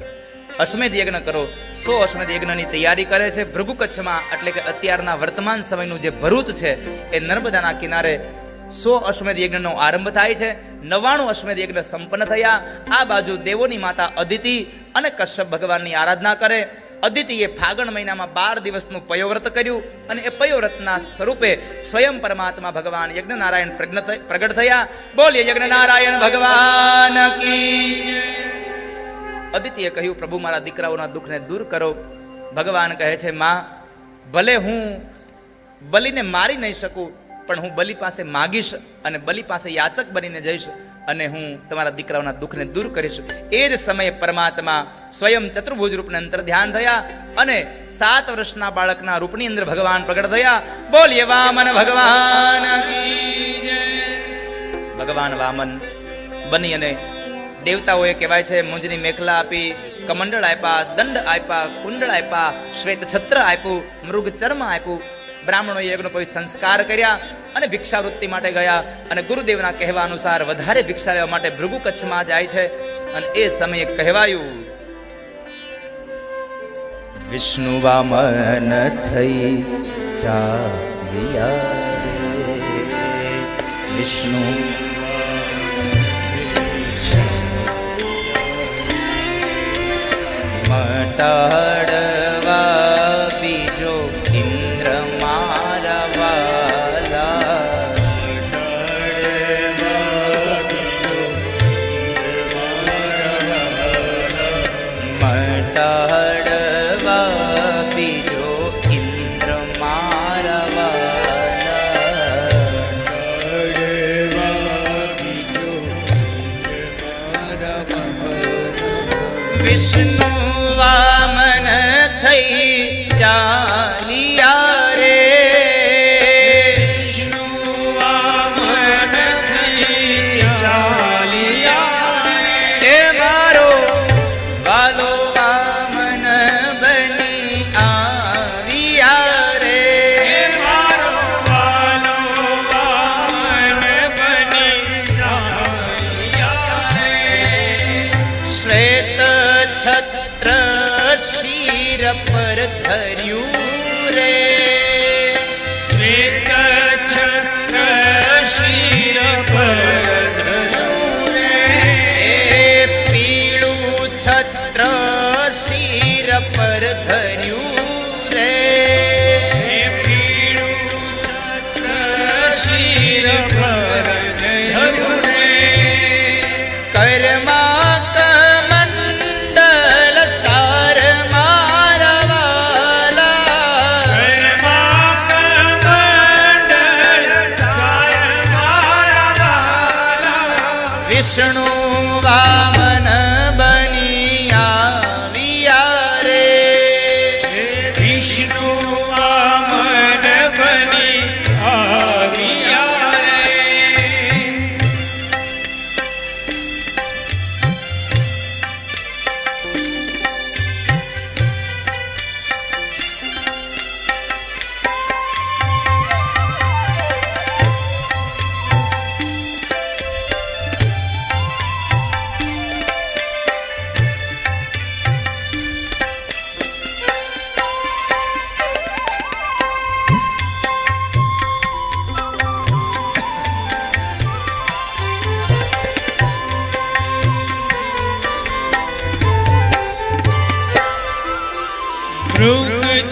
અશ્વમેધ યજ્ઞ કરો. 100 અશ્વમેધ યજ્ઞની તૈયારી કરે છે. ભૃગુ કચ્છમાં એટલે કે અત્યારના વર્તમાન સમયનું જે ભરૂચ છે એ નર્મદાના કિનારે 100 અશ્વમેધ યજ્ઞનો આરંભ થાય છે. 99 અશ્વમેધ યજ્ઞ સંપન્ન થયા. આ બાજુ દેવોની માતા અદિતિ અને કશ્યપ ભગવાનની આરાધના કરે. અદિતિએ ફાગણ મહિનામાં 12 દિવસનું પયોવ્રત કર્યું અને એ પયોવ્રતના સ્વરૂપે સ્વયં પરમાત્મા ભગવાન યજ્ઞ નારાયણ પ્રગટ થયા. બોલીએ યજ્ઞ નારાયણ ભગવાન કી. અદિતિએ કહ્યું, પ્રભુ, મારા દીકરાઓના દુઃખને દૂર કરો. ભગવાન કહે છે, માં, ભલે હું બલિને મારી નહીં શકું, પણ હું બલિ પાસે માગીશ અને બલિ પાસે યાચક બનીને જઈશ અને હું તમારા દીકરાઓના દુઃખને દૂર કરીશ. એ જ સમયે પરમાત્મા સ્વયં ચતુર્ભુજ રૂપને અંતર ધ્યાન થયા અને 7 વર્ષના બાળકના રૂપની અંદર ભગવાન પ્રગટ થયા. બોલીએ વામન ભગવાન કી જય. ભગવાન વામન બની અને દેવતાઓએ કહેવાય છે મુંજની મેખલા આપી, કમંડળ આપ્યા, દંડ આપ્યા, કુંડળ આપ્યા, શ્વેત છત્ર આપ્યું, મૃગ ચર્મ આપ્યું. બ્રાહ્મણોએ યજ્ઞ કોઈ સંસ્કાર કર્યા અને ભિક્ષાવૃત્તિ માટે ગયા અને ગુરુદેવના કહેવા અનુસાર વધારે ભિક્ષા લેવા માટે ભૃગુ કચ્છમાં જાય છે. અને એ સમયે કહેવાયું, વિષ્ણુ વામન થઈ ચાલ્યા રે. વિષ્ણુ મટાડવા બીજો ઇન્દ્ર વિષ્ણુ વામન થઈ ચાલ્યા રે. વિષ્ણુ વામન થઈ ચાલ્યા રે. એ મારો વાલો વામન બની આવ્યા રે. મારો વાલો વામન બની ચાલ્યા રે. શ્વેત છત્ર શિર પર ધર્યું રે. શ્વેત છત્ર શિર પર ધર્યું રે. એ પીળું છત્ર શિર પર ધર્યું રે. પીળું છત્ર શિર પર ધર્યું રે. કર્મા વિષ્ણુ વામન બની આવ્યા રે. વિષ્ણુ વામન બની આવ્યા રે.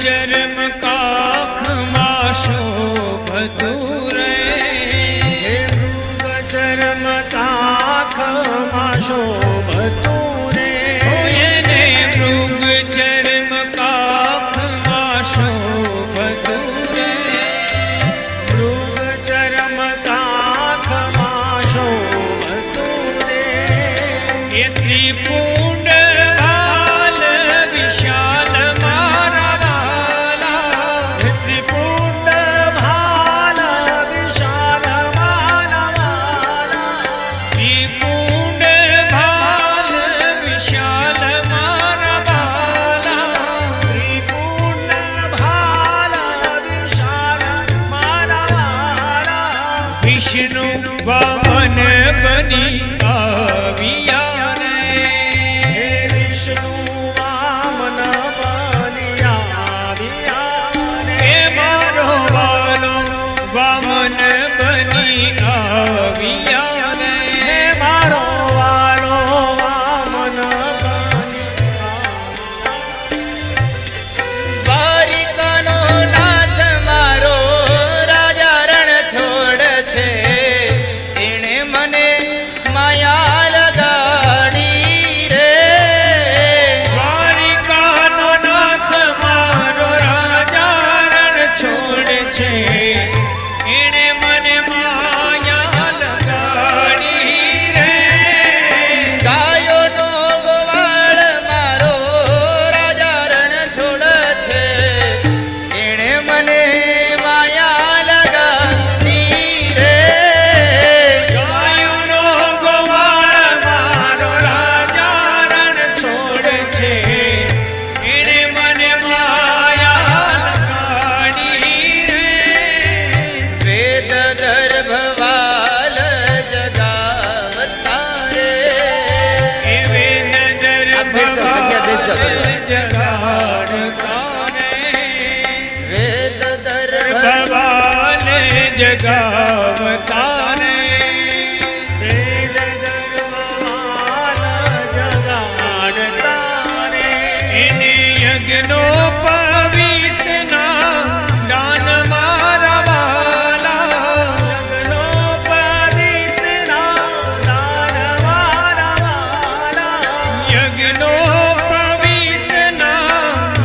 ચરમ કાખમાં શોભતું રે મૃગ ચરમ કાખમાં શોભતું રે એને મૃગ ચરમ કાખમાં શોભતું રે મૃગ ચરમ કાખમાં શોભતું રે એ ત્રિપુંડ ભાલ વિશાલ મારા વાલા ત્રિપુંડ ભાલ વિશાલ માનવાલા ત્રિપુંડ ભાલ વિશાલ મારા વાલા ત્રિપુંડ ભાલ વિશાલ માનવાલા વિષ્ણુ વામન બની આવ્યા રે હે વિષ્ણુ વામન બન્યા આવ્યા રે એ મારો વાલો વામન બની આવ્યા હે રે મારો વાલો વામન બન્યા દ્વારિકાનો નાથ મારો રાજા રણ છોડ છે એણે મને માયા લગાડી રે દ્વારિકાનો નાથ મારો રાજા રણ છોડ છે એણે મને માયા લગાડી રે ગાયોનો ગોવાળ મારો રાજા રણ છોડ છે એણે મને માયા લગાડી રે ગાયોનો ગોવાળ મારો રાજા રણ છોડ છે એણે મને માયા લગાડી રે વેદ ગર્ભવાલ જગાવતા રે એ વેદ આ બેસજો, જગ્યા બેસજો. જગાડતા રે વેદ દર્ભ ભગવાન જગાવતા રે વેદ ગર્ભવાલ જગાડતા રે એને યજ્ઞો પવિત્રના દાન મારા વાલા જગનો પવિત્રના દાન માનવાલા યજ્ઞો પવિત્રના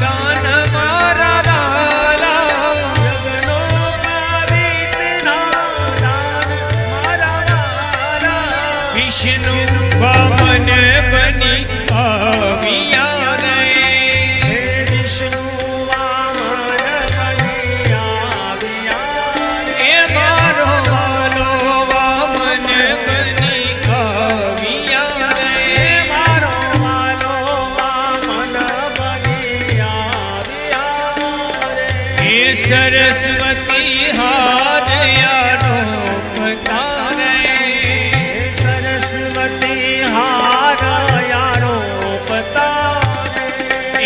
દાન મારા વાલા જગનો પવિત્રના દાન માનવાલા વિષ્ણુ વામન બની આવ્યા રે હે વિષ્ણુ વામન બન્યા આવ્યા રે એ મારો વાલો વામન બની આવ્યા હે રે મારો વાલો વામન બન્યા આવ્યા રે એ સરસ્વતી હારયાનો પતારે હે સરસ્વતી હારયાનો પતારે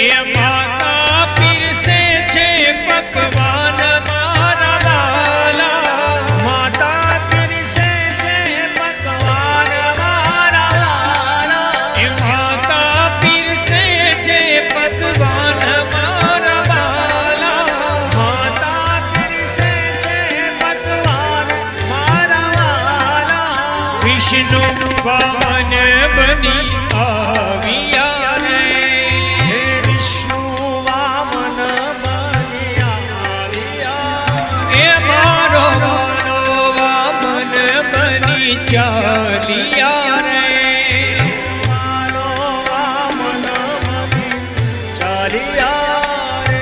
એ માતા પીરસે છે પકવાન મારા વાલા માતા પીરસે છે પકવાન મારા વાલા એ માતા પીરસે છે પકવાન મારા વાલા માતા પીરસે છે પકવાન મારા વાલા વિષ્ણુ વામન બની આવ્યા રે હે વિષ્ણુ વામન બન્યા આવ્યા એ મારો વાલો વામન બની ચાલ્યા રે વાલો વામન બની ચાલ્યા રે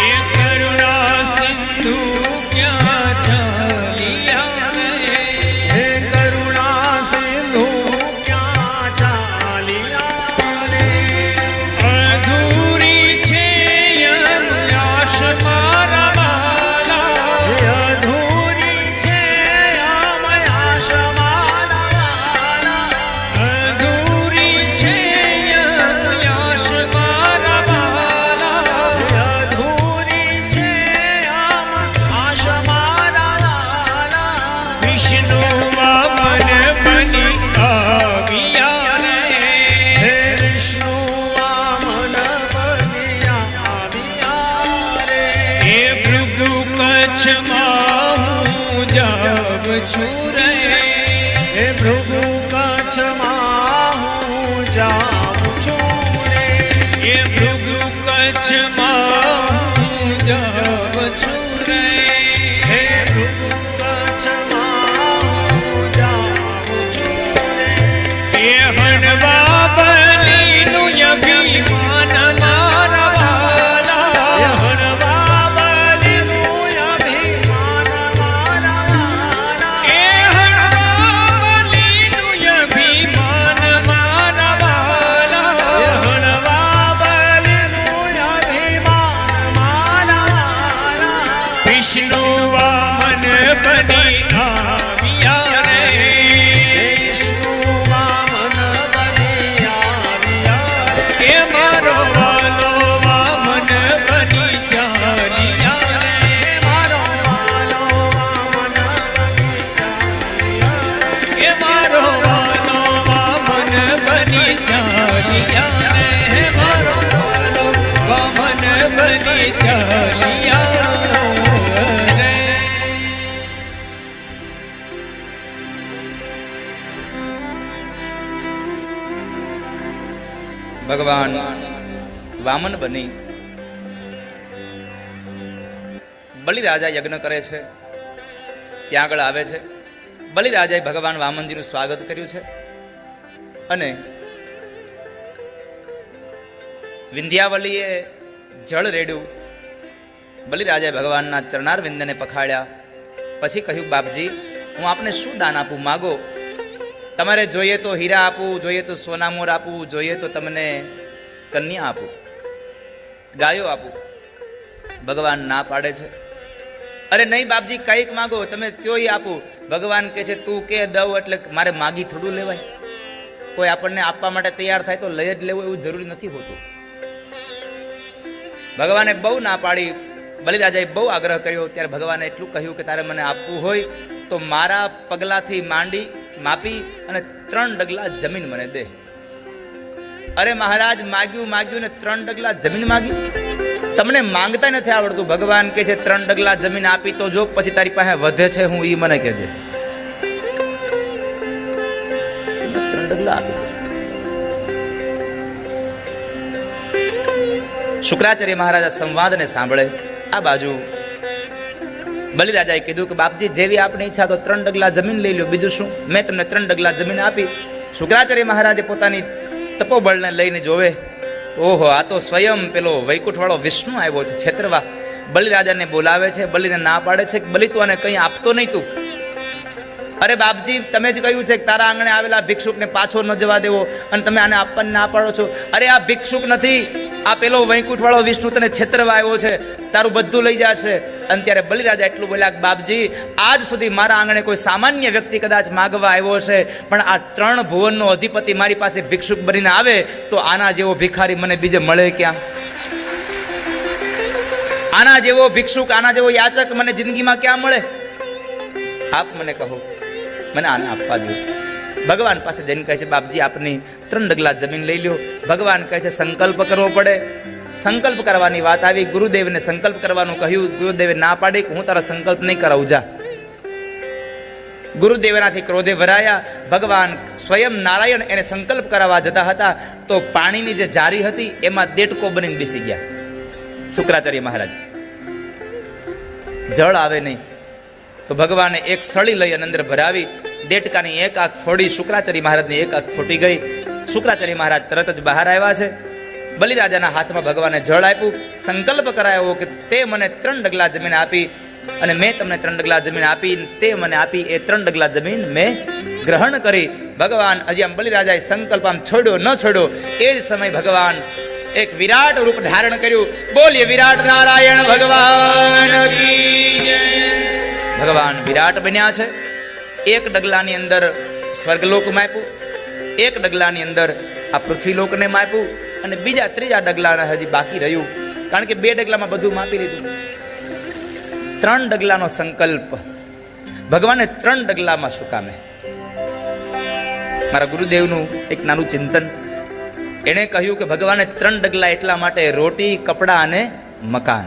એ કરુણા છું રે હે ભૃગુ કચ્છમાં હું જાઉં છું રે એ ભૃગુ કચ્છમાં હું જાઉં છું રે હે ભૃગુ કચ્છમાં હું જાઉં છું રે એ હણવા બલીનું અભિમાન મારા વાલા હણવા બલીનું અભિમાન મારા વાલા એ હણવા બલીનું અભિમાન મારા વાલા હણવા બલીનું અભિમાન મારા વાલા વિષ્ણુ વામન બની આવ્યા રે વિષ્ણુ વામન બની આવ્યા રે એ મારો વાલો વામન બની ચાલ્યા રે મારો વાલો વામન બની ચાલ્યા રે એ મારો વાલો વામન બની ચાલ્યા રે મારો વાલો વામન બની ચાલ્યા રે ભગવાન વામન બની બલિરાજા યજ્ઞ કરે છે, ત્યાં આગળ આવે છે. બલિરાજાએ ભગવાન વામનજીનું સ્વાગત કર્યું છે અને વિંધ્યાવલીએ જળ રેડ્યું. બલિરાજાએ ભગવાનના ચરણારવિંદને પખાડ્યા. પછી કહ્યું, બાપજી, હું આપને શું દાન આપું, માગો. તમારે જોઈએ તો હીરા આપું, જોઈએ તો સોનામોર આપું, જોઈએ તો તમને કન્યા આપું, ગાયો આપું. ભગવાન ના પાડે છે. અરે નહીં બાપજી, કંઈક માગો, તમે કયો એ આપું. ભગવાન કહે છે, તું કે દઉં એટલે મારે માગી થોડું લેવાય. કોઈ આપણને આપવા માટે તૈયાર થાય તો લઈ જ લેવું એવું જરૂરી નથી હોતું. ભગવાને બહુ ના પાડી. બલિરાજાએ બહુ આગ્રહ કર્યો. ત્યારે ભગવાને એટલું કહ્યું કે તારે મને આપવું હોય તો મારા પગલાથી માંડી માપી અને 3 ડગલા જમીન મને દે. અરે મહારાજ, માગ્યું ને 3 ડગલા જમીન માગી. તમને માંગતા નથી આવડતું. ભગવાન કહે છે 3 ડગલા જમીન આપી તો જો, પછી તારી પાસે વધે છે હું ઈ મને કહેજે. 3 ડગલા આપી દો. શુક્રાચાર્ય મહારાજા સંવાદને સાંભળે. આ બાજુ બલિરાજાએ કીધું કે બાપજી, જેવી આપની ઈચ્છા તો 3 ડગલા જમીન લઈ લો, બીજું શું, મેં તમને 3 ડગલા જમીન આપી. શુક્રાચાર્ય મહારાજે પોતાની તપોબળને લઈને જોવે, ઓહો, આ તો સ્વયં પેલો વૈકુંઠ વાળો વિષ્ણુ આવ્યો છે છેતરવા. બલિરાજાને બોલાવે છે. બલિને ના પાડે છે કે બલિ, તું આને કંઈ આપતો નહીં તું. અરે બાપજી, તમે જ કહ્યું છે કે તારા આંગણે આવેલા ભિક્ષુકને પાછો ન જવા દેવો, અને તમે આને આપવાને ના પાડો છો. અરે આ ભિક્ષુક નથી, આ પેલો વૈકુંઠ વાળો વિષ્ણુ તને છેતરવા આવ્યો છે, તારું બધું લઈ જશે. અને ત્યારે બલિરાજા એટલું બોલ્યા કે બાપજી, આજ સુધી મારા આંગણે કોઈ સામાન્ય વ્યક્તિ કદાચ માગવા આવ્યો છે, પણ આ 3 ભુવનનો અધિપતિ મારી પાસે ભિક્ષુક બનીને આવે તો આના જેવો ભિખારી મને બીજે મળે ક્યાં? આના જેવો ભિક્ષુક, આના જેવો યાચક મને જિંદગીમાં ક્યાં મળે? આપ મને કહો, મને આને આપવા દો. ભગવાન પાસે જઈને કહે છે, બાપજી, આપની 3 ડગલા જમીન લઈ લ્યો. ભગવાન કહે છે, સંકલ્પ કરવો પડે. સંકલ્પ કરવાની વાત આવી. ગુરુદેવને સંકલ્પ કરવાનું કહ્યું. ગુરુદેવે ના પાડી કે હું તારા સંકલ્પ નહીં કરાવું, જા. ગુરુદેવનાથી ક્રોધે ભરાયા. ભગવાન સ્વયં નારાયણ એને સંકલ્પ કરાવવા જતા હતા તો પાણીની જે જારી હતી એમાં દેડકો બનીને બેસી ગયા શુક્રાચાર્ય મહારાજ. જળ આવે નહીં તો ભગવાને એક સળી લઈ અને અંદર ભરાવી. દેડકાની એક આંખ ફોડી. શુક્રાચાર્ય મહારાજની એક આંખ ફૂટી ગઈ. શુક્રાચાર્ય મહારાજ તરત જ બહાર આવ્યા છે. બલિરાજાના હાથમાં ભગવાને જળ આપ્યું. સંકલ્પ કરાયો કે તે મને 3 ડગલા જમીન આપી અને મેં તમને 3 ડગલા જમીન આપી, તે મને આપી. એ 3 ડગલા જમીન મેં ગ્રહણ કરી. ભગવાન હજી આમ બલિરાજાએ સંકલ્પ આમ છોડ્યો ન છોડ્યો એ જ સમય ભગવાન એક વિરાટ રૂપ ધારણ કર્યું. બોલીએ વિરાટ નારાયણ ભગવાન કી જય. ભગવાન વિરાટ બન્યા છે. એક ડગલાની અંદર સ્વર્ગલોક માપ્યું, એક ડગલાની અંદર આ પૃથ્વીલોકને માપ્યું અને બીજા 3જા ડગલાને હજી બાકી રહ્યું. કારણ કે 2 ડગલામાં બધું માપી લીધું. 3 ડગલાનો સંકલ્પ ભગવાને 3 ડગલામાં શું કામે? મારા ગુરુદેવનું એક નાનું ચિંતન. એણે કહ્યું કે ભગવાને 3 ડગલા એટલા માટે, રોટી, કપડા અને મકાન.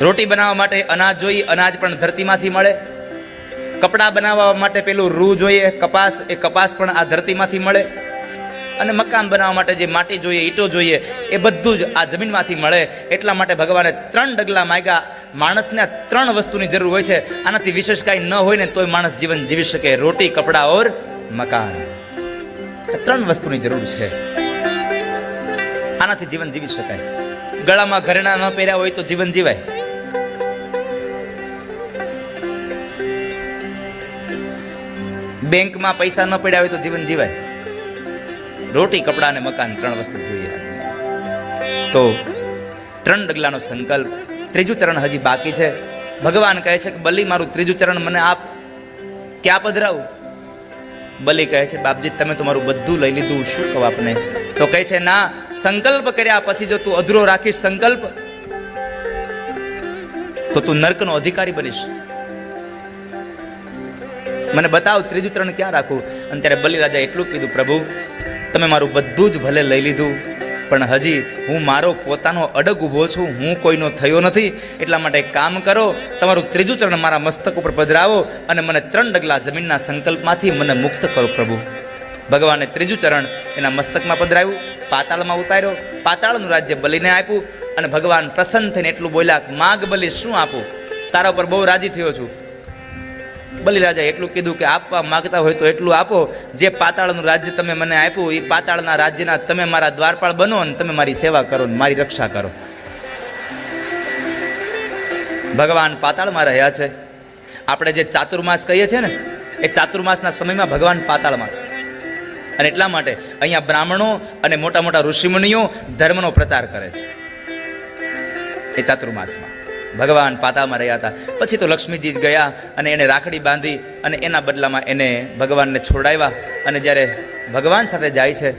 રોટી બનાવવા માટે અનાજ જોઈએ, અનાજ પણ ધરતીમાંથી મળે. કપડાં બનાવવા માટે પેલું રૂ જોઈએ, કપાસ, એ કપાસ પણ આ ધરતીમાંથી મળે. અને મકાન બનાવવા માટે જે માટી જોઈએ, ઈંટો જોઈએ, એ બધું જ આ જમીનમાંથી મળે. એટલા માટે ભગવાને 3 ડગલા માંગ્યા. માણસને આ 3 વસ્તુની જરૂર હોય છે. આનાથી વિશેષ કાંઈ ન હોય ને તોય માણસ જીવન જીવી શકે. રોટી, કપડાં ઓર મકાન. આ 3 વસ્તુની જરૂર છે. આનાથી જીવન જીવી શકાય. ગળામાં ઘરેણા ન પહેર્યા હોય તો જીવન જીવાય. બેંકમાં પૈસા ન પડ્યા હોય તો જીવન જીવાય. રોટી, કપડાં અને મકાન 3 વસ્તુ જોઈએ. તો 3 ડગલાનો સંકલ્પ. 3જું ચરણ હજી બાકી છે. ભગવાન કહે છે કે બલી મારું 3જું ચરણ મને આપ, ક્યાં પધરાવું? બલી કહે છે બાપજી તમે તો મારું બધું લઈ લીધું, શું કહું આપને? તો કહે છે ના, સંકલ્પ કર્યા પછી જો તું અધૂરો રાખીશ સંકલ્પ તો તું નર્કનો અધિકારી બનીશ. મને બતાવ 3જું ચરણ ક્યાં રાખું? અને ત્યારે બલિરાજા એટલું કીધું પ્રભુ તમે મારું બધું જ ભલે લઈ લીધું પણ હજી હું મારો પોતાનો અડગ ઊભો છું, હું કોઈનો થયો નથી. એટલા માટે એક કામ કરો, તમારું 3જું ચરણ મારા મસ્તક ઉપર પધરાવો અને મને 3 ડગલા જમીનના સંકલ્પમાંથી મને મુક્ત કરો પ્રભુ. ભગવાને 3જું ચરણ એના મસ્તકમાં પધરાવ્યું, પાતાળમાં ઉતાર્યો. પાતાળનું રાજ્ય બલિને આપ્યું અને ભગવાન પ્રસન્ન થઈને એટલું બોલ્યા માગ બલિ શું આપું, તારા ઉપર બહુ રાજી થયો છું. બલિરાજા એટલું કીધું કે આપવા માંગતા હોય તો એટલું આપો. જે પાતાળનું રાજ્ય તમે મને આપ્યું એ પાતાળના રાજ્યના તમે મારા દ્વારપાળ બનો અને તમે મારી સેવા કરો ને મારી રક્ષા કરો. ભગવાન પાતાળમાં રહ્યા છે. આપણે જે ચાતુર્માસ કહીએ છીએ ને એ ચાતુર્માસના સમયમાં ભગવાન પાતાળમાં છે. અને એટલા માટે અહીંયા બ્રાહ્મણો અને મોટા મોટા ઋષિમુનિઓ ધર્મનો પ્રચાર કરે છે. એ ચાતુર્માસમાં ભગવાન પાતાળમાં રહ્યા હતા. પછી તો લક્ષ્મીજી ગયા અને એને રાખડી બાંધી અને એના બદલામાં એને ભગવાનને છોડાવ્યા. અને જ્યારે ભગવાન સાથે જાય છે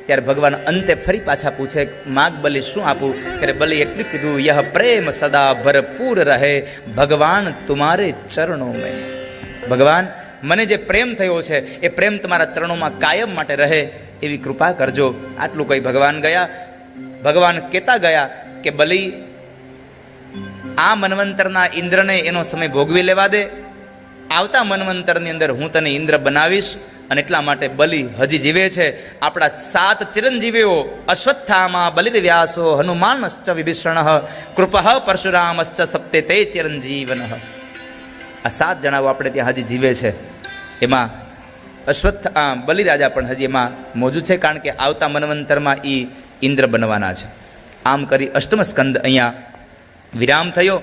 ત્યારે ભગવાન અંતે ફરી પાછા પૂછે માગ બલિ શું આપું? ત્યારે બલિ એટલું કીધું યહ પ્રેમ સદા ભરપૂર રહે ભગવાન તુમારે ચરણો મેં. ભગવાન મને જે પ્રેમ થયો છે એ પ્રેમ તમારા ચરણોમાં કાયમ માટે રહે એવી કૃપા કરજો. આટલું કહી ભગવાન ગયા. ભગવાન કહેતા ગયા કે બલિ આ મન્વંતરના ઇન્દ્રને એનો સમય ભોગવી લેવા દે, આવતા મન્વંતરની અંદર હું તને ઇન્દ્ર બનાવીશ. અને એટલા માટે બલિ હજી જીવે છે. આપણા 7 ચિરંજીવીઓ અશ્વત્થામા, બલિર્વ્યાસો, હનુમાનશ્ચ વિભીષણ, કૃપઃ પરશુરામશ્ચ સપ્તે તે ચિરંજીવન. આ 7 જણાઓ આપણે ત્યાં હજી જીવે છે. એમાં બલિરાજા પણ હજી એમાં મોજૂદ છે, કારણ કે આવતા મન્વંતરમાં એ ઇન્દ્ર બનવાના છે. આમ કરી અષ્ટમ સ્કંદ અહીંયા વિરામ થયો.